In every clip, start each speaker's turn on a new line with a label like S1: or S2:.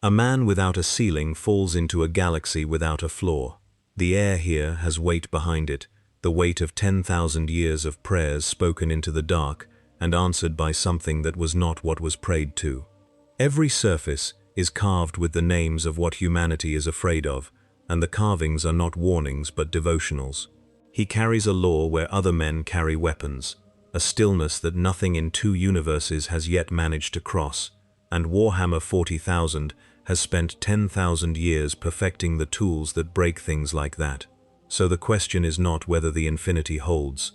S1: A man without a ceiling falls into a galaxy without a floor. The air here has weight behind it, the weight of 10,000 years of prayers spoken into the dark and answered by something that was not what was prayed to. Every surface is carved with the names of what humanity is afraid of, and the carvings are not warnings but devotionals. He carries a law where other men carry weapons, a stillness that nothing in two universes has yet managed to cross, and Warhammer 40,000 has spent 10,000 years perfecting the tools that break things like that. So the question is not whether the infinity holds.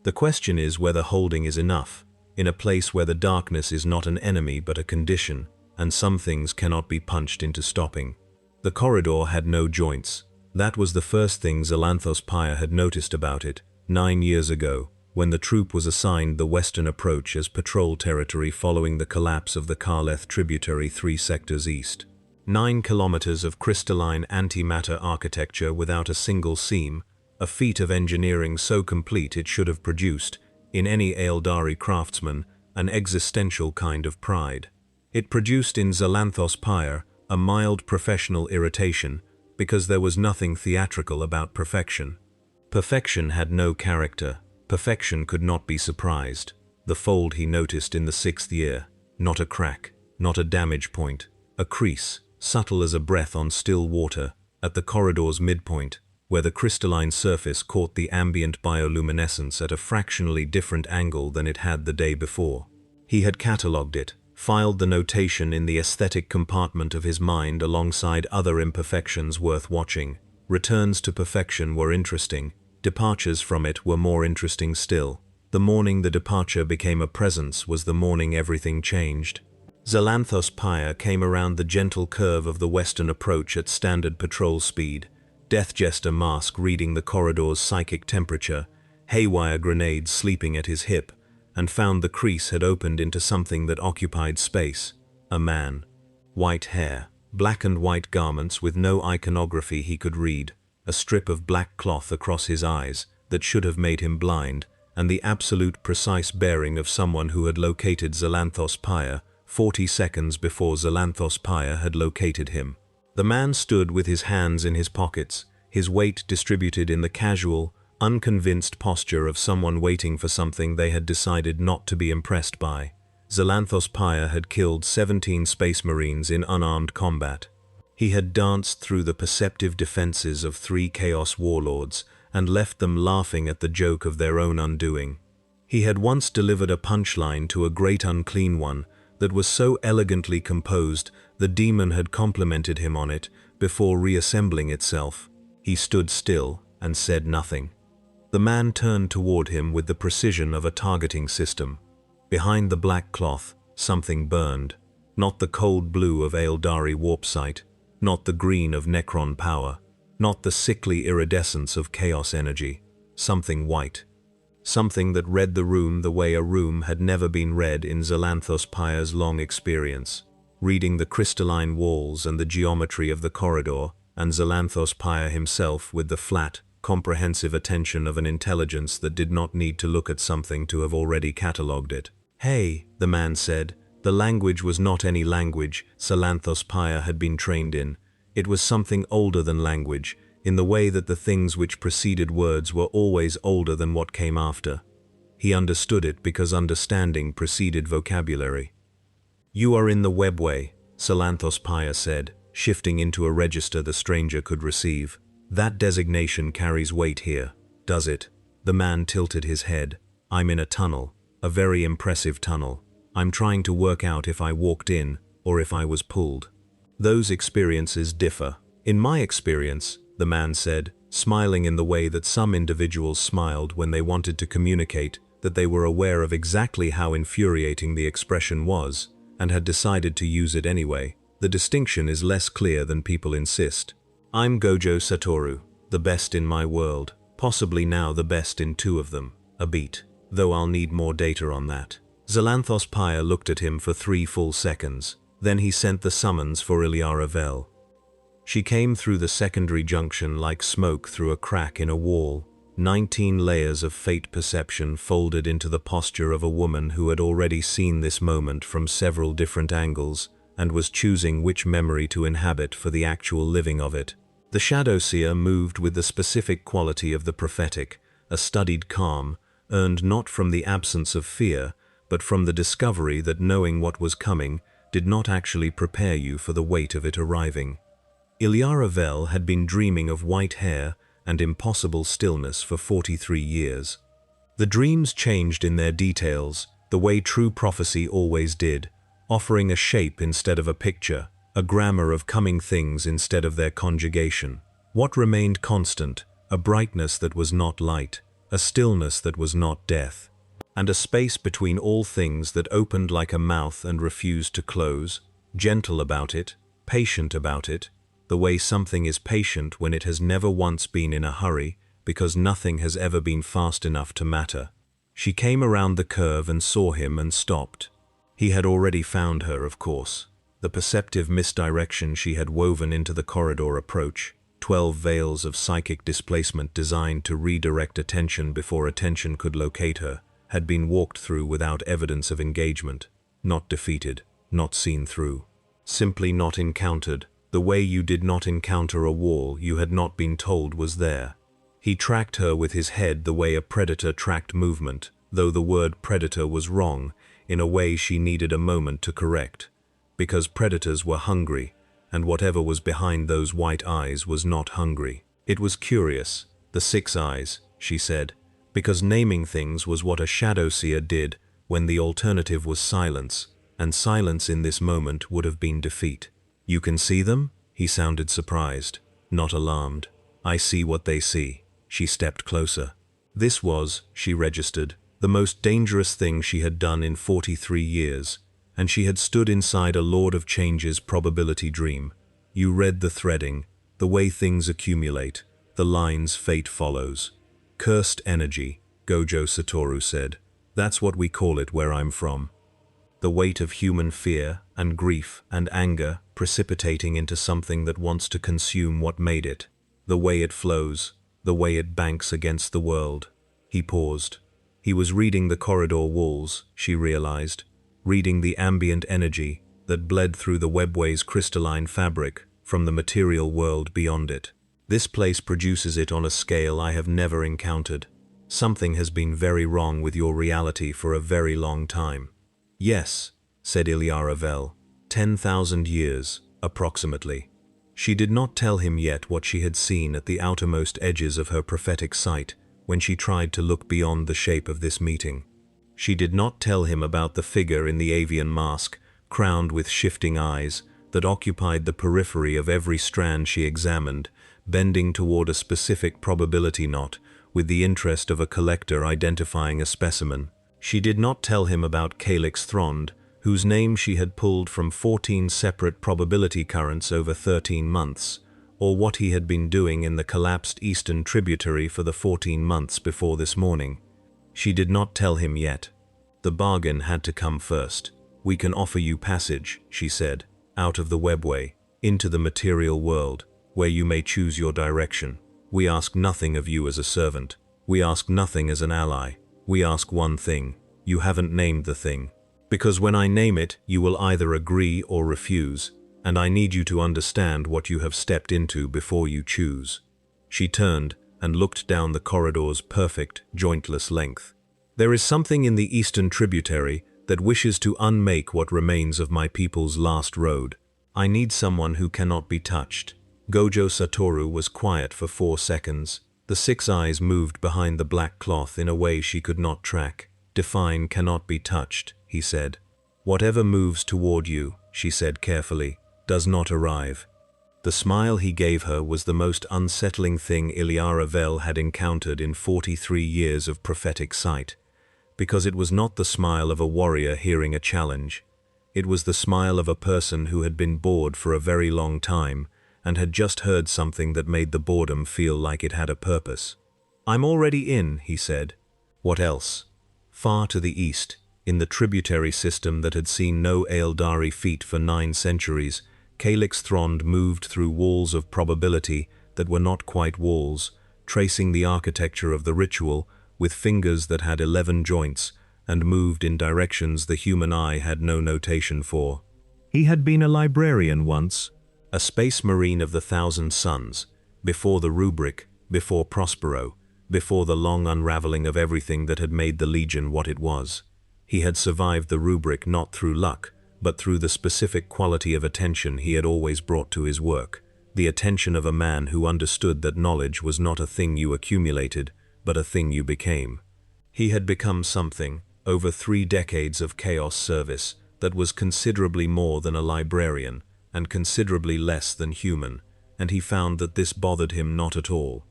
S1: The question is whether holding is enough, in a place where the darkness is not an enemy but a condition, and some things cannot be punched into stopping. The corridor had no joints. That was the first thing Xalanthos Pyre had noticed about it, 9 years ago, when the troop was assigned the western approach as patrol territory following the collapse of the Karleth tributary 3 sectors east. 9 kilometers of crystalline antimatter architecture without a single seam, a feat of engineering so complete it should have produced, in any Aeldari craftsman, an existential kind of pride. It produced in Xalanthos Pyre a mild professional irritation, because there was nothing theatrical about perfection. Perfection had no character. Perfection could not be surprised. The fold he noticed in the 6th year, not a crack, not a damage point, a crease, subtle as a breath on still water, at the corridor's midpoint, where the crystalline surface caught the ambient bioluminescence at a fractionally different angle than it had the day before. He had catalogued it, filed the notation in the aesthetic compartment of his mind alongside other imperfections worth watching. Returns to perfection were interesting. Departures from it were more interesting still. The morning the departure became a presence was the morning everything changed. Xalanthos Pyre came around the gentle curve of the western approach at standard patrol speed, Death Jester mask reading the corridor's psychic temperature, haywire grenades sleeping at his hip, and found the crease had opened into something that occupied space. A man. White hair, black and white garments with no iconography he could read, a strip of black cloth across his eyes that should have made him blind, and the absolute precise bearing of someone who had located Xalanthos Pyre 40 seconds before Xalanthos Pyre had located him. The man stood with his hands in his pockets, his weight distributed in the casual, unconvinced posture of someone waiting for something they had decided not to be impressed by. Xalanthos Pyre had killed 17 Space Marines in unarmed combat. He had danced through the perceptive defenses of 3 Chaos Warlords and left them laughing at the joke of their own undoing. He had once delivered a punchline to a great unclean one that was so elegantly composed the demon had complimented him on it before reassembling itself. He stood still and said nothing. The man turned toward him with the precision of a targeting system. Behind the black cloth, something burned. Not the cold blue of Aeldari warp sight, not the green of Necron power, not the sickly iridescence of chaos energy. Something white. Something that read the room the way a room had never been read in Xalanthos Pyre's long experience, reading the crystalline walls and the geometry of the corridor, and Xalanthos Pyre himself with the flat, comprehensive attention of an intelligence that did not need to look at something to have already catalogued it. "Hey," the man said. The language was not any language Xalanthos Pyre had been trained in. It was something older than language, in the way that the things which preceded words were always older than what came after. He understood it because understanding preceded vocabulary. "You are in the webway," Xalanthos Pyre said, shifting into a register the stranger could receive. "That designation carries weight here, does it?" The man tilted his head. "I'm in a tunnel, a very impressive tunnel. I'm trying to work out if I walked in or if I was pulled. Those experiences differ. In my experience," the man said, smiling in the way that some individuals smiled when they wanted to communicate that they were aware of exactly how infuriating the expression was and had decided to use it anyway. "The distinction is less clear than people insist. I'm Gojo Satoru, the best in my world, possibly now the best in 2 of them, a beat, though I'll need more data on that." Xalanthos Pyre looked at him for 3 full seconds. Then he sent the summons for Ilyara Vel. She came through the secondary junction like smoke through a crack in a wall. 19 layers of fate perception folded into the posture of a woman who had already seen this moment from several different angles and was choosing which memory to inhabit for the actual living of it. The shadow seer moved with the specific quality of the prophetic, a studied calm, earned not from the absence of fear, but from the discovery that knowing what was coming did not actually prepare you for the weight of it arriving. Ilyara Vel had been dreaming of white hair and impossible stillness for 43 years. The dreams changed in their details, the way true prophecy always did, offering a shape instead of a picture, a grammar of coming things instead of their conjugation. What remained constant? A brightness that was not light, a stillness that was not death, and a space between all things that opened like a mouth and refused to close, gentle about it, patient about it, the way something is patient when it has never once been in a hurry, because nothing has ever been fast enough to matter. She came around the curve and saw him and stopped. He had already found her, of course. The perceptive misdirection she had woven into the corridor approach, 12 veils of psychic displacement designed to redirect attention before attention could locate her, had been walked through without evidence of engagement, not defeated, not seen through. Simply not encountered, the way you did not encounter a wall you had not been told was there. He tracked her with his head the way a predator tracked movement, though the word predator was wrong, in a way she needed a moment to correct. Because predators were hungry, and whatever was behind those white eyes was not hungry. It was curious, the 6 eyes, she said, because naming things was what a shadow seer did when the alternative was silence, and silence in this moment would have been defeat. You can see them? He sounded surprised, not alarmed. I see what they see. She stepped closer. This was, she registered, the most dangerous thing she had done in 43 years, and she had stood inside a Lord of Change's probability dream. You read the threading, the way things accumulate, the lines fate follows. Cursed energy, Gojo Satoru said. That's what we call it where I'm from. The weight of human fear and grief and anger precipitating into something that wants to consume what made it. The way it flows, the way it banks against the world. He paused. He was reading the corridor walls, she realized, reading the ambient energy that bled through the webway's crystalline fabric from the material world beyond it. This place produces it on a scale I have never encountered. Something has been very wrong with your reality for a very long time. Yes, said Ilyara Vel, 10,000 years, approximately. She did not tell him yet what she had seen at the outermost edges of her prophetic sight when she tried to look beyond the shape of this meeting. She did not tell him about the figure in the avian mask, crowned with shifting eyes, that occupied the periphery of every strand she examined, bending toward a specific probability knot, with the interest of a collector identifying a specimen. She did not tell him about Calyx Thrond, whose name she had pulled from 14 separate probability currents over 13 months, or what he had been doing in the collapsed eastern tributary for the 14 months before this morning. She did not tell him yet. The bargain had to come first. We can offer you passage, she said, out of the webway, into the material world, where you may choose your direction. We ask nothing of you as a servant. We ask nothing as an ally. We ask one thing. You haven't named the thing. Because when I name it, you will either agree or refuse, and I need you to understand what you have stepped into before you choose. She turned and looked down the corridor's perfect, jointless length. There is something in the eastern tributary that wishes to unmake what remains of my people's last road. I need someone who cannot be touched. Gojo Satoru was quiet for 4 seconds. The 6 eyes moved behind the black cloth in a way she could not track. Define cannot be touched, he said. Whatever moves toward you, she said carefully, does not arrive. The smile he gave her was the most unsettling thing Ilyara Vel had encountered in 43 years of prophetic sight, because it was not the smile of a warrior hearing a challenge. It was the smile of a person who had been bored for a very long time and had just heard something that made the boredom feel like it had a purpose. I'm already in, he said. What else? Far to the east, in the tributary system that had seen no Aeldari feet for 9 centuries, Calyx Thrond moved through walls of probability that were not quite walls, tracing the architecture of the ritual with fingers that had 11 joints and moved in directions the human eye had no notation for. He had been a librarian once, a space marine of the Thousand Suns, before the rubric, before Prospero, before the long unraveling of everything that had made the Legion what it was. He had survived the rubric not through luck, but through the specific quality of attention he had always brought to his work, the attention of a man who understood that knowledge was not a thing you accumulated, but a thing you became. He had become something, over 3 decades of chaos service, that was considerably more than a librarian, and considerably less than human, and he found that this bothered him not at all.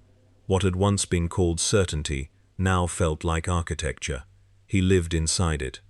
S1: What had once been called certainty now felt like architecture. He lived inside it.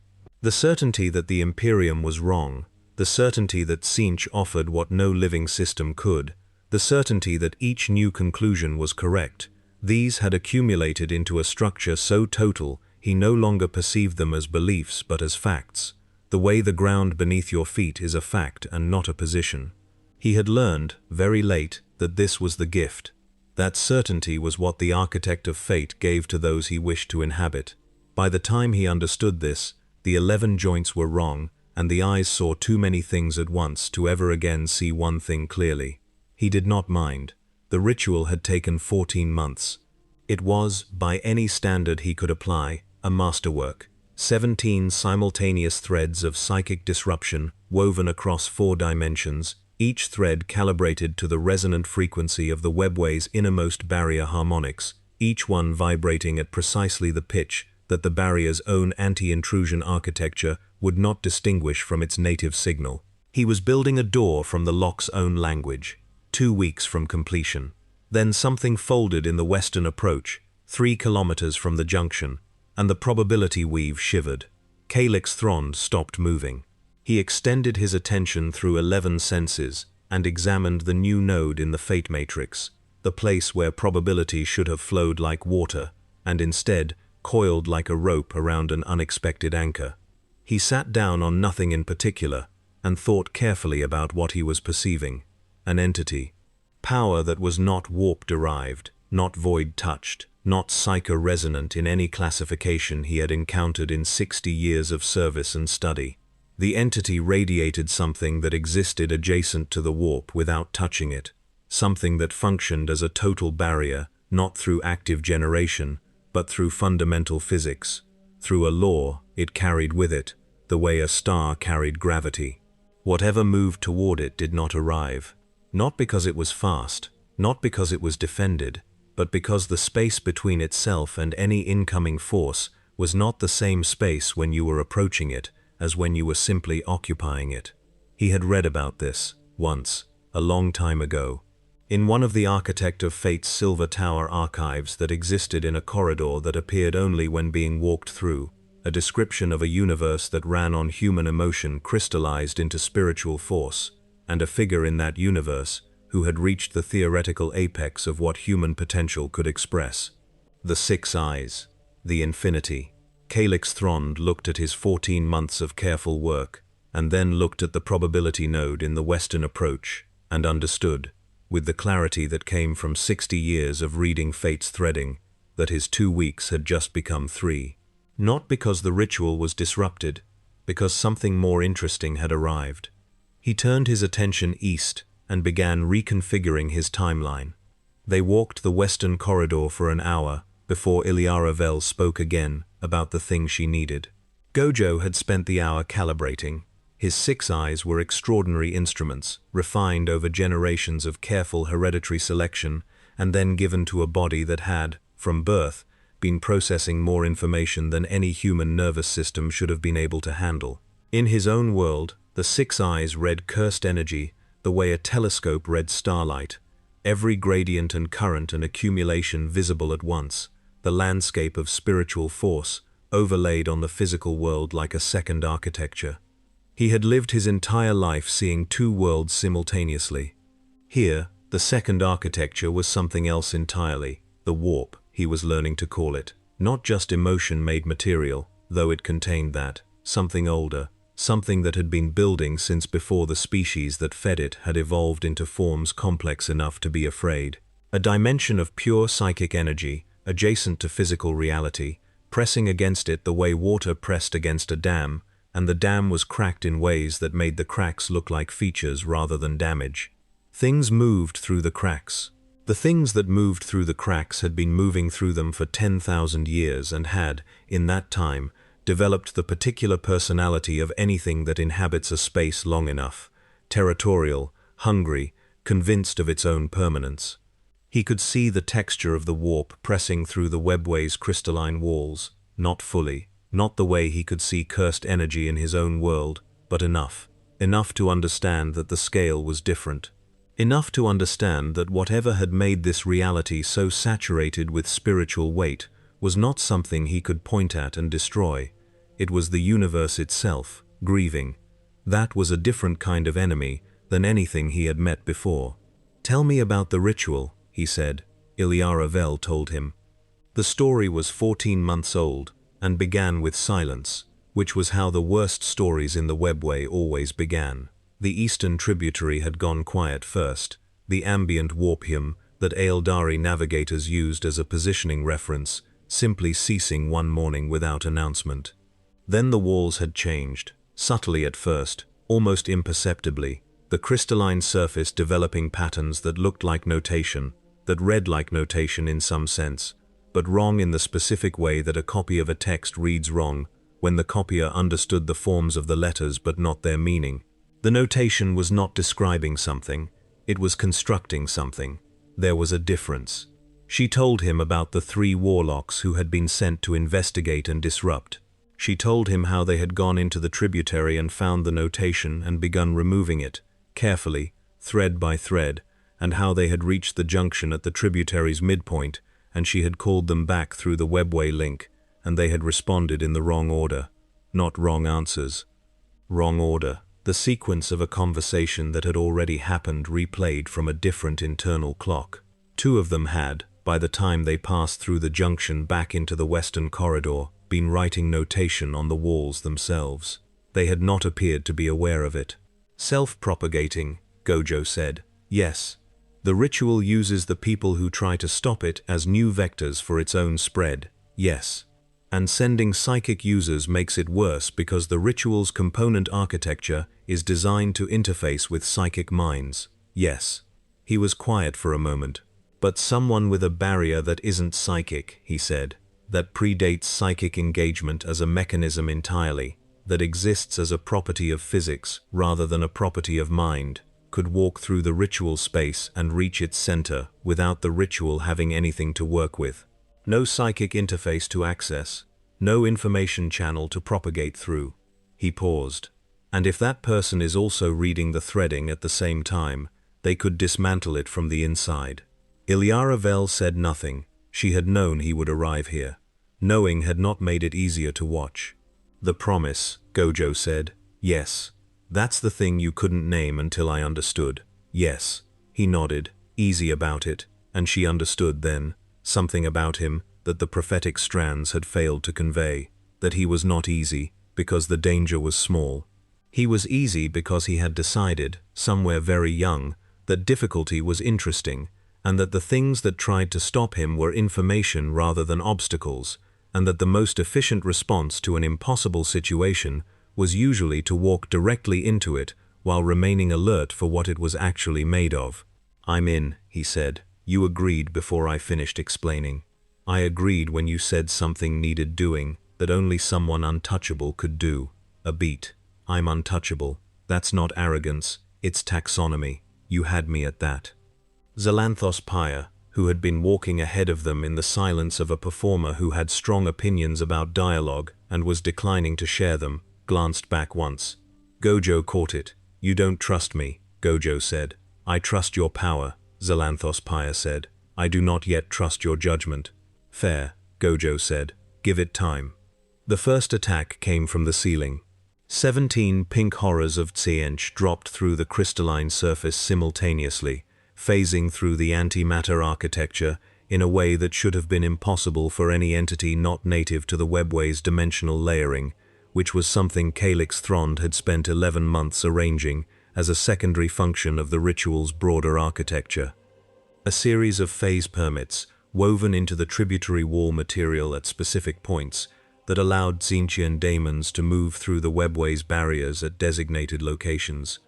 S1: The certainty that the Imperium was wrong, the certainty that Tzeentch offered what no living system could, the certainty that each new conclusion was correct, these had accumulated into a structure so total he no longer perceived them as beliefs but as facts. The way the ground beneath your feet is a fact and not a position. He had learned, very late, that this was the gift. That certainty was what the architect of fate gave to those he wished to inhabit. By the time he understood this, the 11 joints were wrong, and the eyes saw too many things at once to ever again see one thing clearly. He did not mind. The ritual had taken 14 months. It was, by any standard he could apply, a masterwork. 17 simultaneous threads of psychic disruption woven across 4 dimensions, each thread calibrated to the resonant frequency of the webway's innermost barrier harmonics, each one vibrating at precisely the pitch that the barrier's own anti-intrusion architecture would not distinguish from its native signal. He was building a door from the lock's own language, 2 weeks from completion. Then something folded in the western approach, 3 kilometers from the junction, and the probability weave shivered. Calyx Thrond stopped moving. He extended his attention through 11 senses and examined the new node in the fate matrix, the place where probability should have flowed like water, and instead coiled like a rope around an unexpected anchor. He sat down on nothing in particular and thought carefully about what he was perceiving. An entity. Power that was not warp-derived, not void-touched, not psycho-resonant in any classification he had encountered in 60 years of service and study. The entity radiated something that existed adjacent to the warp without touching it, something that functioned as a total barrier, not through active generation, but through fundamental physics. Through a law it carried with it, the way a star carried gravity. Whatever moved toward it did not arrive. Not because it was fast, not because it was defended, but because the space between itself and any incoming force was not the same space when you were approaching it as when you were simply occupying it. He had read about this, once, a long time ago, in one of the Architect of Fate's Silver Tower archives that existed in a corridor that appeared only when being walked through, a description of a universe that ran on human emotion crystallized into spiritual force, and a figure in that universe who had reached the theoretical apex of what human potential could express. The 6 eyes, the infinity. Calyx Thrond looked at his 14 months of careful work, and then looked at the probability node in the western approach, and understood, with the clarity that came from 60 years of reading fate's threading, that his 2 weeks had just become 3. Not because the ritual was disrupted, because something more interesting had arrived. He turned his attention east and began reconfiguring his timeline. They walked the western corridor for an hour before Iliara Vel spoke again about the thing she needed. Gojo had spent the hour calibrating. His 6 eyes were extraordinary instruments, refined over generations of careful hereditary selection and then given to a body that had, from birth, been processing more information than any human nervous system should have been able to handle. In his own world, the 6 eyes read cursed energy the way a telescope read starlight, every gradient and current and accumulation visible at once, the landscape of spiritual force overlaid on the physical world like a second architecture. He had lived his entire life seeing 2 worlds simultaneously. Here, the second architecture was something else entirely, the warp, he was learning to call it, not just emotion made material, though it contained that, something older, something that had been building since before the species that fed it had evolved into forms complex enough to be afraid. A dimension of pure psychic energy, adjacent to physical reality, pressing against it the way water pressed against a dam, and the dam was cracked in ways that made the cracks look like features rather than damage. Things moved through the cracks. The things that moved through the cracks had been moving through them for 10,000 years and had, in that time, developed the particular personality of anything that inhabits a space long enough, territorial, hungry, convinced of its own permanence. He could see the texture of the warp pressing through the webway's crystalline walls, not fully, not the way he could see cursed energy in his own world, but enough to understand that the scale was different. Enough to understand that whatever had made this reality so saturated with spiritual weight was not something he could point at and destroy. It was the universe itself, grieving. That was a different kind of enemy than anything he had met before. "Tell me about the ritual," he said. Ilyara Vel told him. The story was 14 months old and began with silence, which was how the worst stories in the webway always began. The eastern tributary had gone quiet first, the ambient warpium that Aeldari navigators used as a positioning reference, simply ceasing one morning without announcement. Then the walls had changed, subtly at first, almost imperceptibly, the crystalline surface developing patterns that looked like notation, that read like notation in some sense, but wrong in the specific way that a copy of a text reads wrong when the copier understood the forms of the letters but not their meaning. The notation was not describing something, it was constructing something. There was a difference. She told him about the 3 warlocks who had been sent to investigate and disrupt. She told him how they had gone into the tributary and found the notation and begun removing it, carefully, thread by thread, and how they had reached the junction at the tributary's midpoint, and she had called them back through the webway link, and they had responded in the wrong order. Not wrong answers. Wrong order. The sequence of a conversation that had already happened replayed from a different internal clock. 2 of them had, by the time they passed through the junction back into the western corridor, been writing notation on the walls themselves. They had not appeared to be aware of it. Self-propagating, Gojo said. Yes. The ritual uses the people who try to stop it as new vectors for its own spread. Yes. And sending psychic users makes it worse because the ritual's component architecture is designed to interface with psychic minds. Yes. He was quiet for a moment. But someone with a barrier that isn't psychic, he said, that predates psychic engagement as a mechanism entirely, that exists as a property of physics rather than a property of mind, could walk through the ritual space and reach its center without the ritual having anything to work with. No psychic interface to access, no information channel to propagate through. He paused. And if that person is also reading the threading at the same time, they could dismantle it from the inside. Ilyara Vel said nothing. She had known he would arrive here. Knowing had not made it easier to watch. The promise, Gojo said. Yes. That's the thing you couldn't name until I understood. Yes. He nodded, easy about it, and she understood then. Something about him that the prophetic strands had failed to convey, that he was not easy because the danger was small. He was easy because he had decided, somewhere very young, that difficulty was interesting, and that the things that tried to stop him were information rather than obstacles, and that the most efficient response to an impossible situation was usually to walk directly into it while remaining alert for what it was actually made of. "I'm in," he said. "You agreed before I finished explaining. I agreed when you said something needed doing that only someone untouchable could do. A beat. I'm untouchable. That's not arrogance, it's taxonomy. You had me at that." Xalanthos Pyre, who had been walking ahead of them in the silence of a performer who had strong opinions about dialogue and was declining to share them, glanced back once. Gojo caught it. "You don't trust me," Gojo said. "I trust your power," Xalanthos Pyre said. "I do not yet trust your judgment." "Fair," Gojo said. "Give it time." The first attack came from the ceiling. 17 pink horrors of Tsiench dropped through the crystalline surface simultaneously, phasing through the antimatter architecture in a way that should have been impossible for any entity not native to the webway's dimensional layering, which was something Calyx Thrond had spent 11 months arranging as a secondary function of the ritual's broader architecture. A series of phase permits, woven into the tributary wall material at specific points, that allowed Tzeentchian daemons to move through the webway's barriers at designated locations.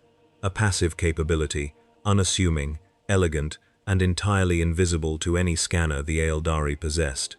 S1: A passive capability, unassuming, elegant, and entirely invisible to any scanner the Eldari possessed.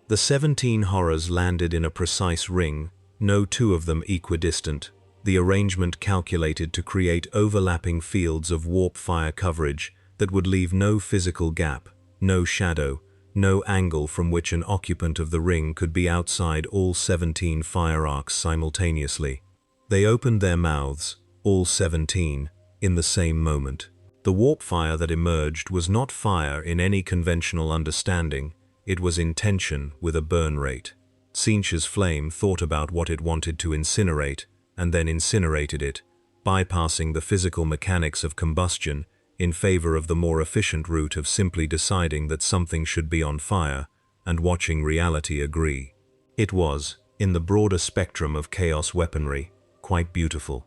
S1: The 17 horrors landed in a precise ring, no two of them equidistant, the arrangement calculated to create overlapping fields of warp fire coverage that would leave no physical gap, no shadow, no angle from which an occupant of the ring could be outside all 17 fire arcs simultaneously. They opened their mouths, all 17, in the same moment. The warp fire that emerged was not fire in any conventional understanding, it was intention with a burn rate. Tzeentchia's flame thought about what it wanted to incinerate, and then incinerated it, bypassing the physical mechanics of combustion in favor of the more efficient route of simply deciding that something should be on fire and watching reality agree. It was, in the broader spectrum of chaos weaponry, quite beautiful.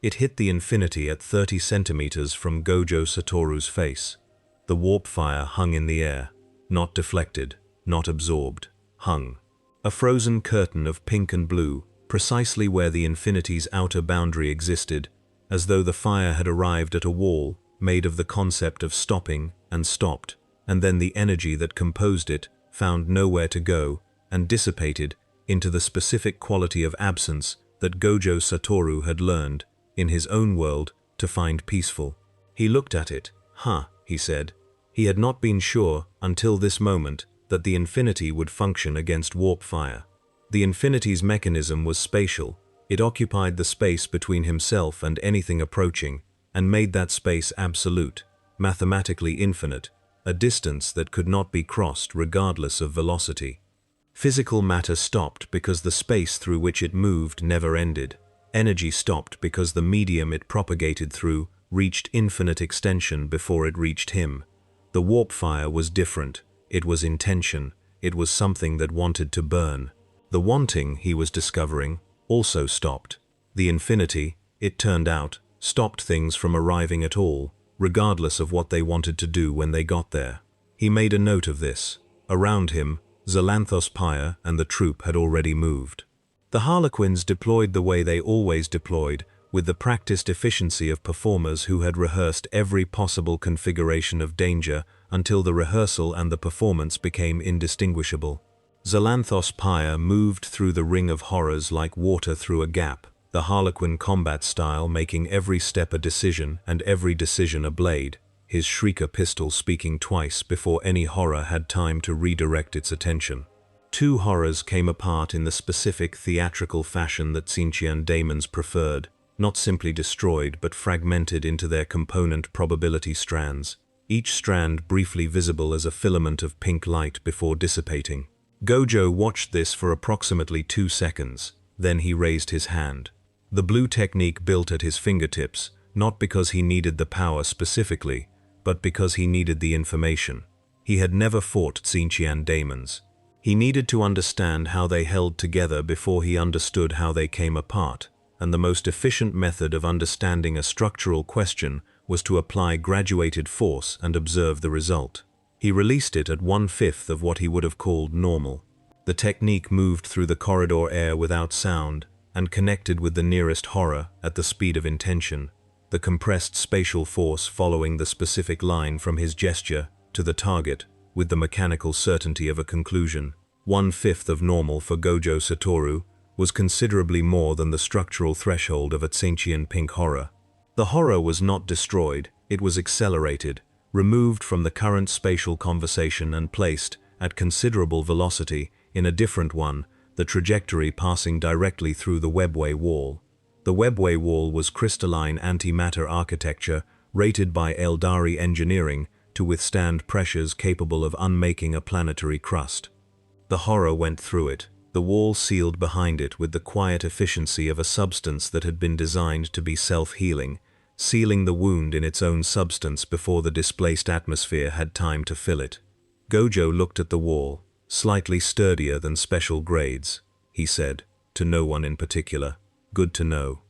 S1: It hit the infinity at 30 centimeters from Gojo Satoru's face. The warp fire hung in the air, not deflected, not absorbed, hung. A frozen curtain of pink and blue, precisely where the infinity's outer boundary existed, as though the fire had arrived at a wall made of the concept of stopping and stopped, and then the energy that composed it found nowhere to go and dissipated into the specific quality of absence that Gojo Satoru had learned, in his own world, to find peaceful. He looked at it. He said. He had not been sure, until this moment, that the infinity would function against warp fire. The infinity's mechanism was spatial. It occupied the space between himself and anything approaching, and made that space absolute, mathematically infinite, a distance that could not be crossed regardless of velocity. Physical matter stopped because the space through which it moved never ended. Energy stopped because the medium it propagated through reached infinite extension before it reached him. The warp fire was different. It was intention. It was something that wanted to burn. The wanting, he was discovering, also stopped. The infinity, it turned out, stopped things from arriving at all, regardless of what they wanted to do when they got there. He made a note of this. Around him, Xalanthos Pyre and the troop had already moved. The Harlequins deployed the way they always deployed, with the practiced efficiency of performers who had rehearsed every possible configuration of danger until the rehearsal and the performance became indistinguishable. Xalanthos Pyre moved through the ring of horrors like water through a gap, the Harlequin combat style making every step a decision and every decision a blade, his shrieker pistol speaking twice before any horror had time to redirect its attention. Two horrors came apart in the specific theatrical fashion that Tzeentchian daemons preferred, not simply destroyed but fragmented into their component probability strands, each strand briefly visible as a filament of pink light before dissipating. Gojo watched this for approximately 2 seconds, then he raised his hand. The blue technique built at his fingertips, not because he needed the power specifically, but because he needed the information. He had never fought Tzeentchian daemons. He needed to understand how they held together before he understood how they came apart, and the most efficient method of understanding a structural question was to apply graduated force and observe the result. He released it at 1/5 of what he would have called normal. The technique moved through the corridor air without sound and connected with the nearest horror at the speed of intention, the compressed spatial force following the specific line from his gesture to the target with the mechanical certainty of a conclusion. 1/5 of normal for Gojo Satoru was considerably more than the structural threshold of a Tzeentchian pink horror. The horror was not destroyed, it was accelerated, removed from the current spatial conversation and placed, at considerable velocity, in a different one, the trajectory passing directly through the webway wall. The webway wall was crystalline antimatter architecture rated by Eldari engineering to withstand pressures capable of unmaking a planetary crust. The horror went through it, the wall sealed behind it with the quiet efficiency of a substance that had been designed to be self-healing, sealing the wound in its own substance before the displaced atmosphere had time to fill it. Gojo looked at the wall, slightly sturdier than special grades, he said, to no one in particular. Good to know.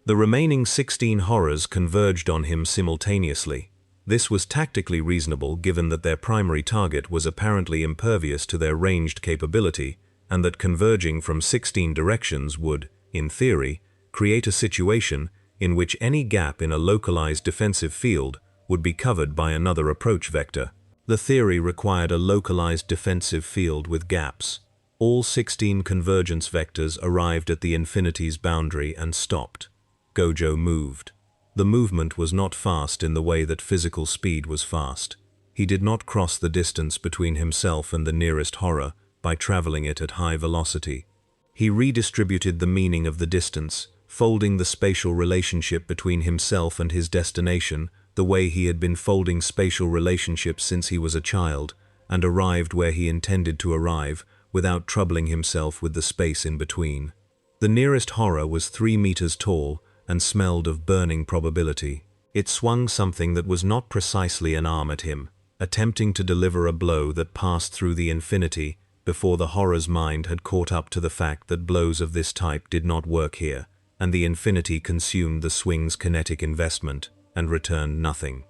S1: The remaining 16 horrors converged on him simultaneously. This was tactically reasonable given that their primary target was apparently impervious to their ranged capability, and that converging from 16 directions would, in theory, create a situation in which any gap in a localized defensive field would be covered by another approach vector. The theory required a localized defensive field with gaps. All 16 convergence vectors arrived at the infinity's boundary and stopped. Gojo moved. The movement was not fast in the way that physical speed was fast. He did not cross the distance between himself and the nearest horror by traveling it at high velocity. He redistributed the meaning of the distance, folding the spatial relationship between himself and his destination the way he had been folding spatial relationships since he was a child, and arrived where he intended to arrive without troubling himself with the space in between. The nearest horror was 3 meters tall and smelled of burning probability. It swung something that was not precisely an arm at him, attempting to deliver a blow that passed through the infinity before the horror's mind had caught up to the fact that blows of this type did not work here, and the infinity consumed the swing's kinetic investment and returned nothing.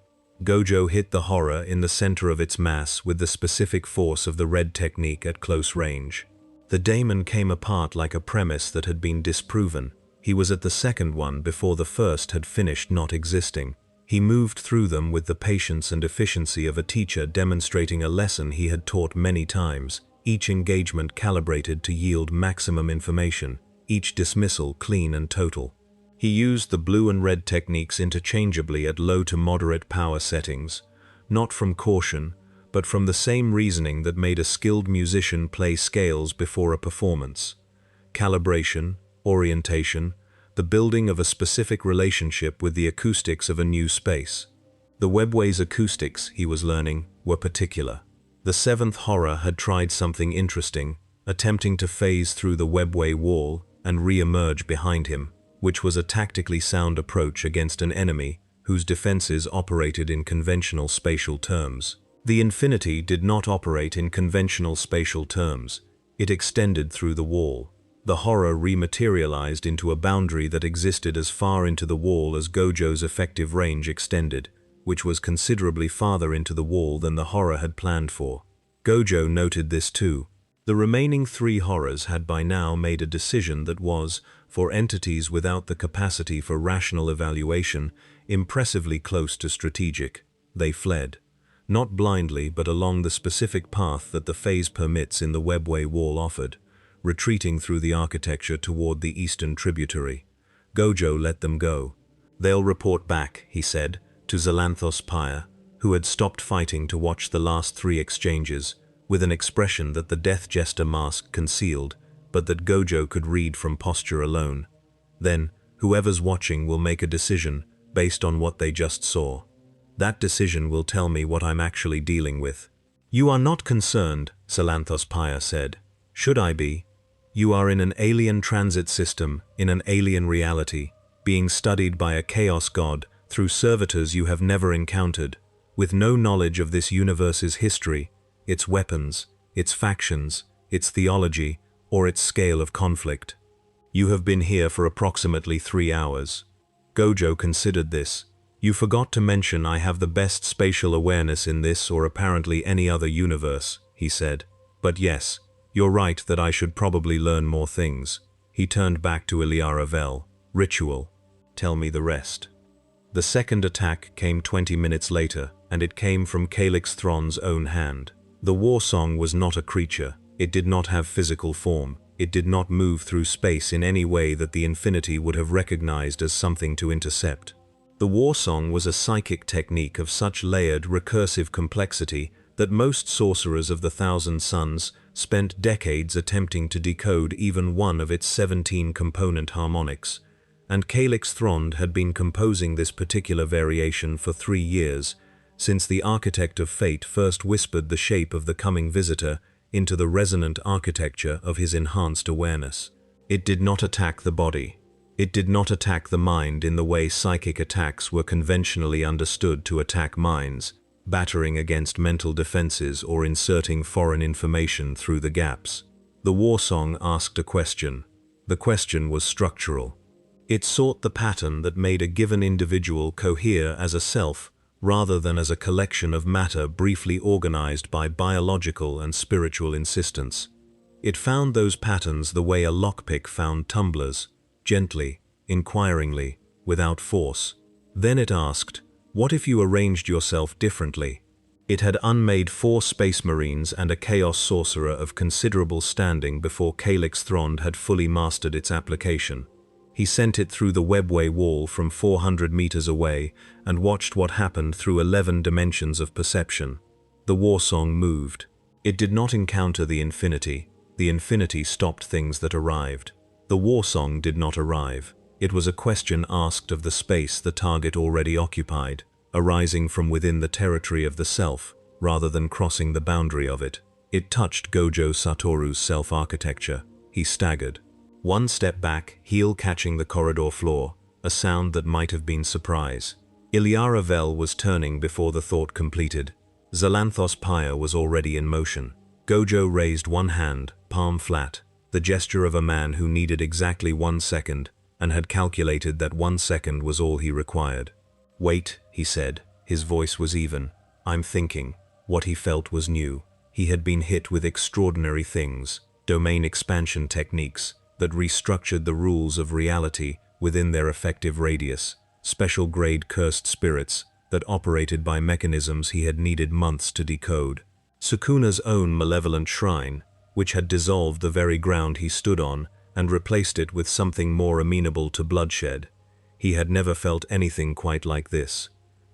S1: Gojo hit the horror in the center of its mass with the specific force of the red technique at close range. The daemon came apart like a premise that had been disproven. He was at the second one before the first had finished not existing. He moved through them with the patience and efficiency of a teacher demonstrating a lesson he had taught many times, each engagement calibrated to yield maximum information, each dismissal clean and total. He used the blue and red techniques interchangeably at low to moderate power settings, not from caution, but from the same reasoning that made a skilled musician play scales before a performance. Calibration, orientation, the building of a specific relationship with the acoustics of a new space. The webway's acoustics, he was learning, were particular. The seventh horror had tried something interesting, attempting to phase through the webway wall and re-emerge behind him, which was a tactically sound approach against an enemy whose defenses operated in conventional spatial terms. The infinity did not operate in conventional spatial terms. It extended through the wall. The horror rematerialized into a boundary that existed as far into the wall as Gojo's effective range extended, which was considerably farther into the wall than the horror had planned for. Gojo noted this too. The remaining 3 horrors had by now made a decision that was, for entities without the capacity for rational evaluation, impressively close to strategic. They fled. Not blindly, but along the specific path that the phase permits in the webway wall offered, retreating through the architecture toward the eastern tributary. Gojo let them go. "They'll report back," he said, to Xalanthos Pyre, who had stopped fighting to watch the last 3 exchanges, with an expression that the Death Jester mask concealed, but that Gojo could read from posture alone. Then, whoever's watching will make a decision based on what they just saw. That decision will tell me what I'm actually dealing with. "You are not concerned," Xalanthos Pyre said. "Should I be? You are in an alien transit system, in an alien reality, being studied by a chaos god through servitors you have never encountered, with no knowledge of this universe's history, its weapons, its factions, its theology, or its scale of conflict. You have been here for approximately 3 hours. Gojo considered this. You forgot to mention I have the best spatial awareness in this or apparently any other universe, he said. But yes, you're right that I should probably learn more things. He turned back to Iliara Vel. Ritual. Tell me the rest. The second attack came 20 minutes later, and it came from Calyx Thron's own hand. The war song was not a creature. It did not have physical form. It did not move through space in any way that the infinity would have recognized as something to intercept. The war song was a psychic technique of such layered, recursive complexity that most sorcerers of the Thousand Suns spent decades attempting to decode even one of its 17 component harmonics, and Calyx Thron had been composing this particular variation for 3 years, since the Architect of Fate first whispered the shape of the coming visitor into the resonant architecture of his enhanced awareness. It did not attack the body. It did not attack the mind in the way psychic attacks were conventionally understood to attack minds, battering against mental defenses or inserting foreign information through the gaps. The war song asked a question. The question was structural. It sought the pattern that made a given individual cohere as a self, rather than as a collection of matter briefly organized by biological and spiritual insistence. It found those patterns the way a lockpick found tumblers, gently, inquiringly, without force. Then it asked, what if you arranged yourself differently? It had unmade 4 space marines and a chaos sorcerer of considerable standing before Calyx Thrond had fully mastered its application. He sent it through the webway wall from 400 meters away and watched what happened through 11 dimensions of perception. The warsong moved. It did not encounter the infinity. The infinity stopped things that arrived. The warsong did not arrive. It was a question asked of the space the target already occupied, arising from within the territory of the self, rather than crossing the boundary of it. It touched Gojo Satoru's self-architecture. He staggered. 1 step back, heel catching the corridor floor, a sound that might have been surprise. Iliara Vel was turning before the thought completed. Xalanthos Pyre was already in motion. Gojo raised one hand, palm flat, the gesture of a man who needed exactly 1 second, and had calculated that 1 second was all he required. Wait, he said. His voice was even. I'm thinking. What he felt was new. He had been hit with extraordinary things, domain expansion techniques, that restructured the rules of reality within their effective radius, special-grade cursed spirits that operated by mechanisms he had needed months to decode. Sukuna's own malevolent shrine, which had dissolved the very ground he stood on and replaced it with something more amenable to bloodshed. He had never felt anything quite like this.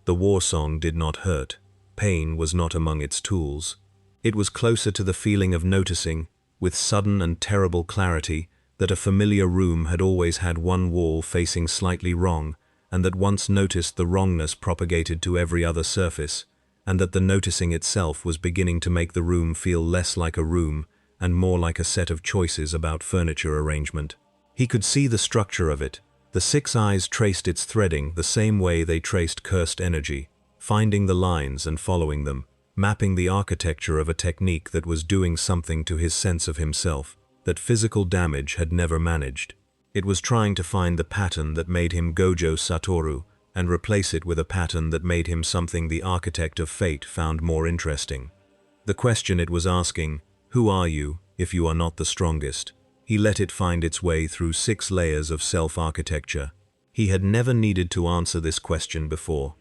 S1: The warsong did not hurt. Pain was not among its tools. It was closer to the feeling of noticing, with sudden and terrible clarity, that a familiar room had always had one wall facing slightly wrong, and that once noticed the wrongness propagated to every other surface, and that the noticing itself was beginning to make the room feel less like a room and more like a set of choices about furniture arrangement. He could see the structure of it. The 6 eyes traced its threading the same way they traced cursed energy, finding the lines and following them, mapping the architecture of a technique that was doing something to his sense of himself that physical damage had never managed. It was trying to find the pattern that made him Gojo Satoru and replace it with a pattern that made him something the architect of fate found more interesting. The question it was asking, who are you if you are not the strongest? He let it find its way through 6 layers of self-architecture. He had never needed to answer this question before.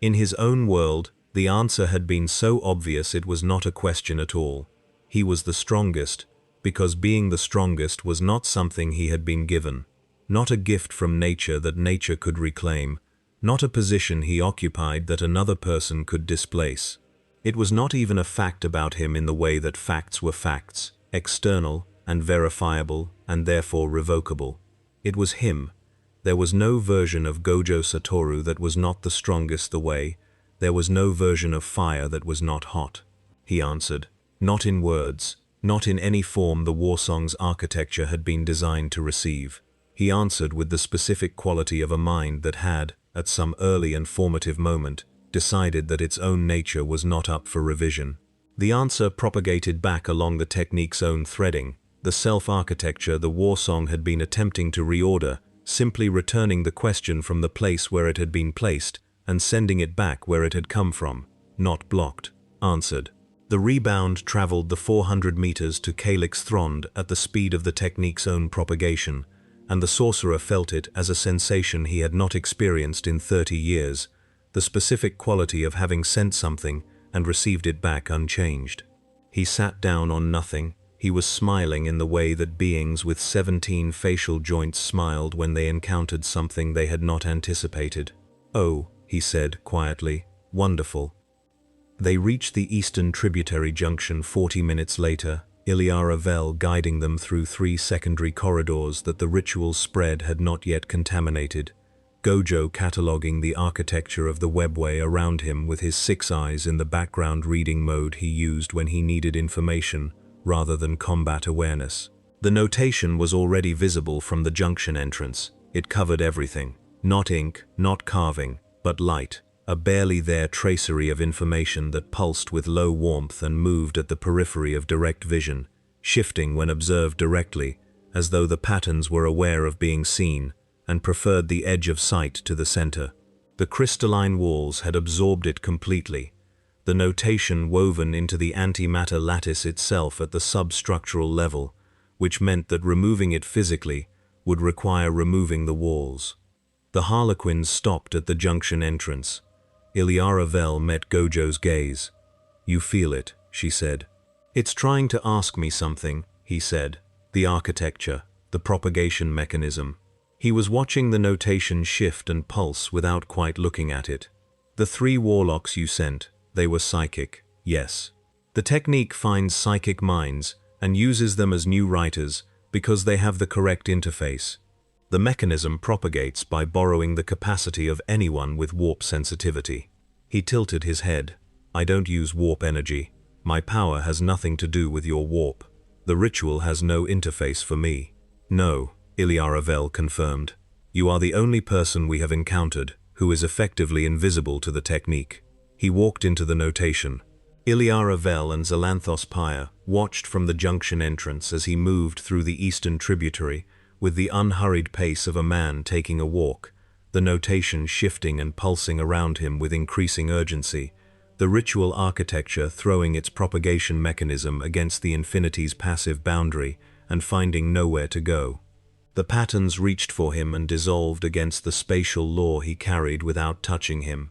S1: In his own world, the answer had been so obvious it was not a question at all. He was the strongest, because being the strongest was not something he had been given, not a gift from nature that nature could reclaim, not a position he occupied that another person could displace. It was not even a fact about him in the way that facts were facts, external and verifiable and therefore revocable. It was him. There was no version of Gojo Satoru that was not the strongest the way. There was no version of fire that was not hot. He answered, not in words, not in any form the warsong's architecture had been designed to receive. He answered with the specific quality of a mind that had, at some early and formative moment, decided that its own nature was not up for revision. The answer propagated back along the technique's own threading, the self-architecture the warsong had been attempting to reorder, simply returning the question from the place where it had been placed and sending it back where it had come from, not blocked, answered. The rebound traveled the 400 meters to Calyx Thrond at the speed of the technique's own propagation, and the sorcerer felt it as a sensation he had not experienced in 30 years, the specific quality of having sent something and received it back unchanged. He sat down on nothing. He was smiling in the way that beings with 17 facial joints smiled when they encountered something they had not anticipated. Oh, he said quietly, wonderful. They reached the eastern tributary junction 40 minutes later, Iliara Vel guiding them through 3 secondary corridors that the ritual spread had not yet contaminated, Gojo cataloguing the architecture of the webway around him with his 6 eyes in the background reading mode he used when he needed information rather than combat awareness. The notation was already visible from the junction entrance. It covered everything. Not ink, not carving, but light. A barely there tracery of information that pulsed with low warmth and moved at the periphery of direct vision, shifting when observed directly, as though the patterns were aware of being seen and preferred the edge of sight to the center. The crystalline walls had absorbed it completely, the notation woven into the antimatter lattice itself at the substructural level, which meant that removing it physically would require removing the walls. The Harlequins stopped at the junction entrance. Ilyara Vel met Gojo's gaze. "You feel it," she said. "It's trying to ask me something," he said. "The architecture, the propagation mechanism." He was watching the notation shift and pulse without quite looking at it. "The 3 warlocks you sent, they were psychic, yes. The technique finds psychic minds and uses them as new writers because they have the correct interface. The mechanism propagates by borrowing the capacity of anyone with warp sensitivity." He tilted his head. "I don't use warp energy. My power has nothing to do with your warp. The ritual has no interface for me." "No," Ilyara Vel confirmed. "You are the only person we have encountered who is effectively invisible to the technique." He walked into the notation. Ilyara Vel and Xalanthos Pyre watched from the junction entrance as he moved through the eastern tributary with the unhurried pace of a man taking a walk, the notation shifting and pulsing around him with increasing urgency, the ritual architecture throwing its propagation mechanism against the infinity's passive boundary and finding nowhere to go. The patterns reached for him and dissolved against the spatial law he carried without touching him,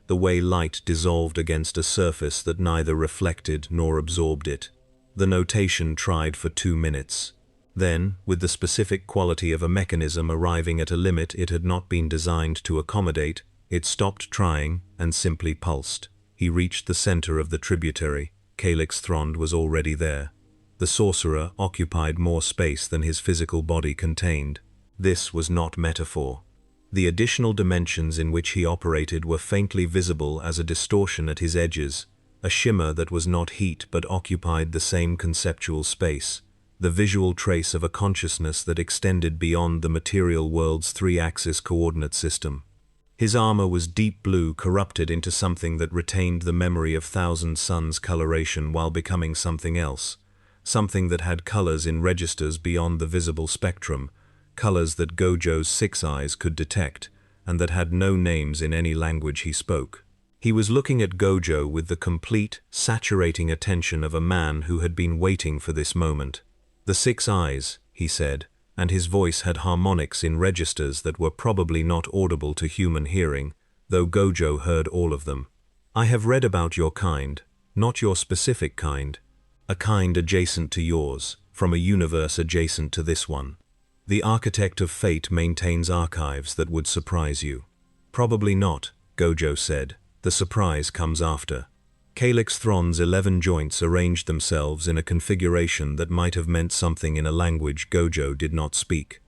S1: the way light dissolved against a surface that neither reflected nor absorbed it. The notation tried for 2 minutes. Then, with the specific quality of a mechanism arriving at a limit it had not been designed to accommodate, it stopped trying and simply pulsed. He reached the center of the tributary. Calyx Thrond was already there. The sorcerer occupied more space than his physical body contained. This was not metaphor. The additional dimensions in which he operated were faintly visible as a distortion at his edges, a shimmer that was not heat but occupied the same conceptual space, the visual trace of a consciousness that extended beyond the material world's 3-axis coordinate system. His armor was deep blue, corrupted into something that retained the memory of thousand suns coloration while becoming something else, something that had colors in registers beyond the visible spectrum, colors that Gojo's 6 eyes could detect, and that had no names in any language he spoke. He was looking at Gojo with the complete, saturating attention of a man who had been waiting for this moment. "The 6 eyes," he said, and his voice had harmonics in registers that were probably not audible to human hearing, though Gojo heard all of them. "I have read about your kind, not your specific kind, a kind adjacent to yours, from a universe adjacent to this one. The architect of fate maintains archives that would surprise you." "Probably not," Gojo said. "The surprise comes after." Calyx Thrond's 11 joints arranged themselves in a configuration that might have meant something in a language Gojo did not speak.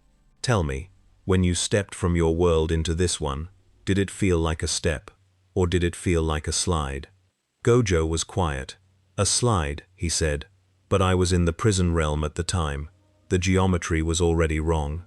S1: "Tell me, when you stepped from your world into this one, did it feel like a step, or did it feel like a slide?" Gojo was quiet. "A slide," he said, "but I was in the prison realm at the time. The geometry was already wrong."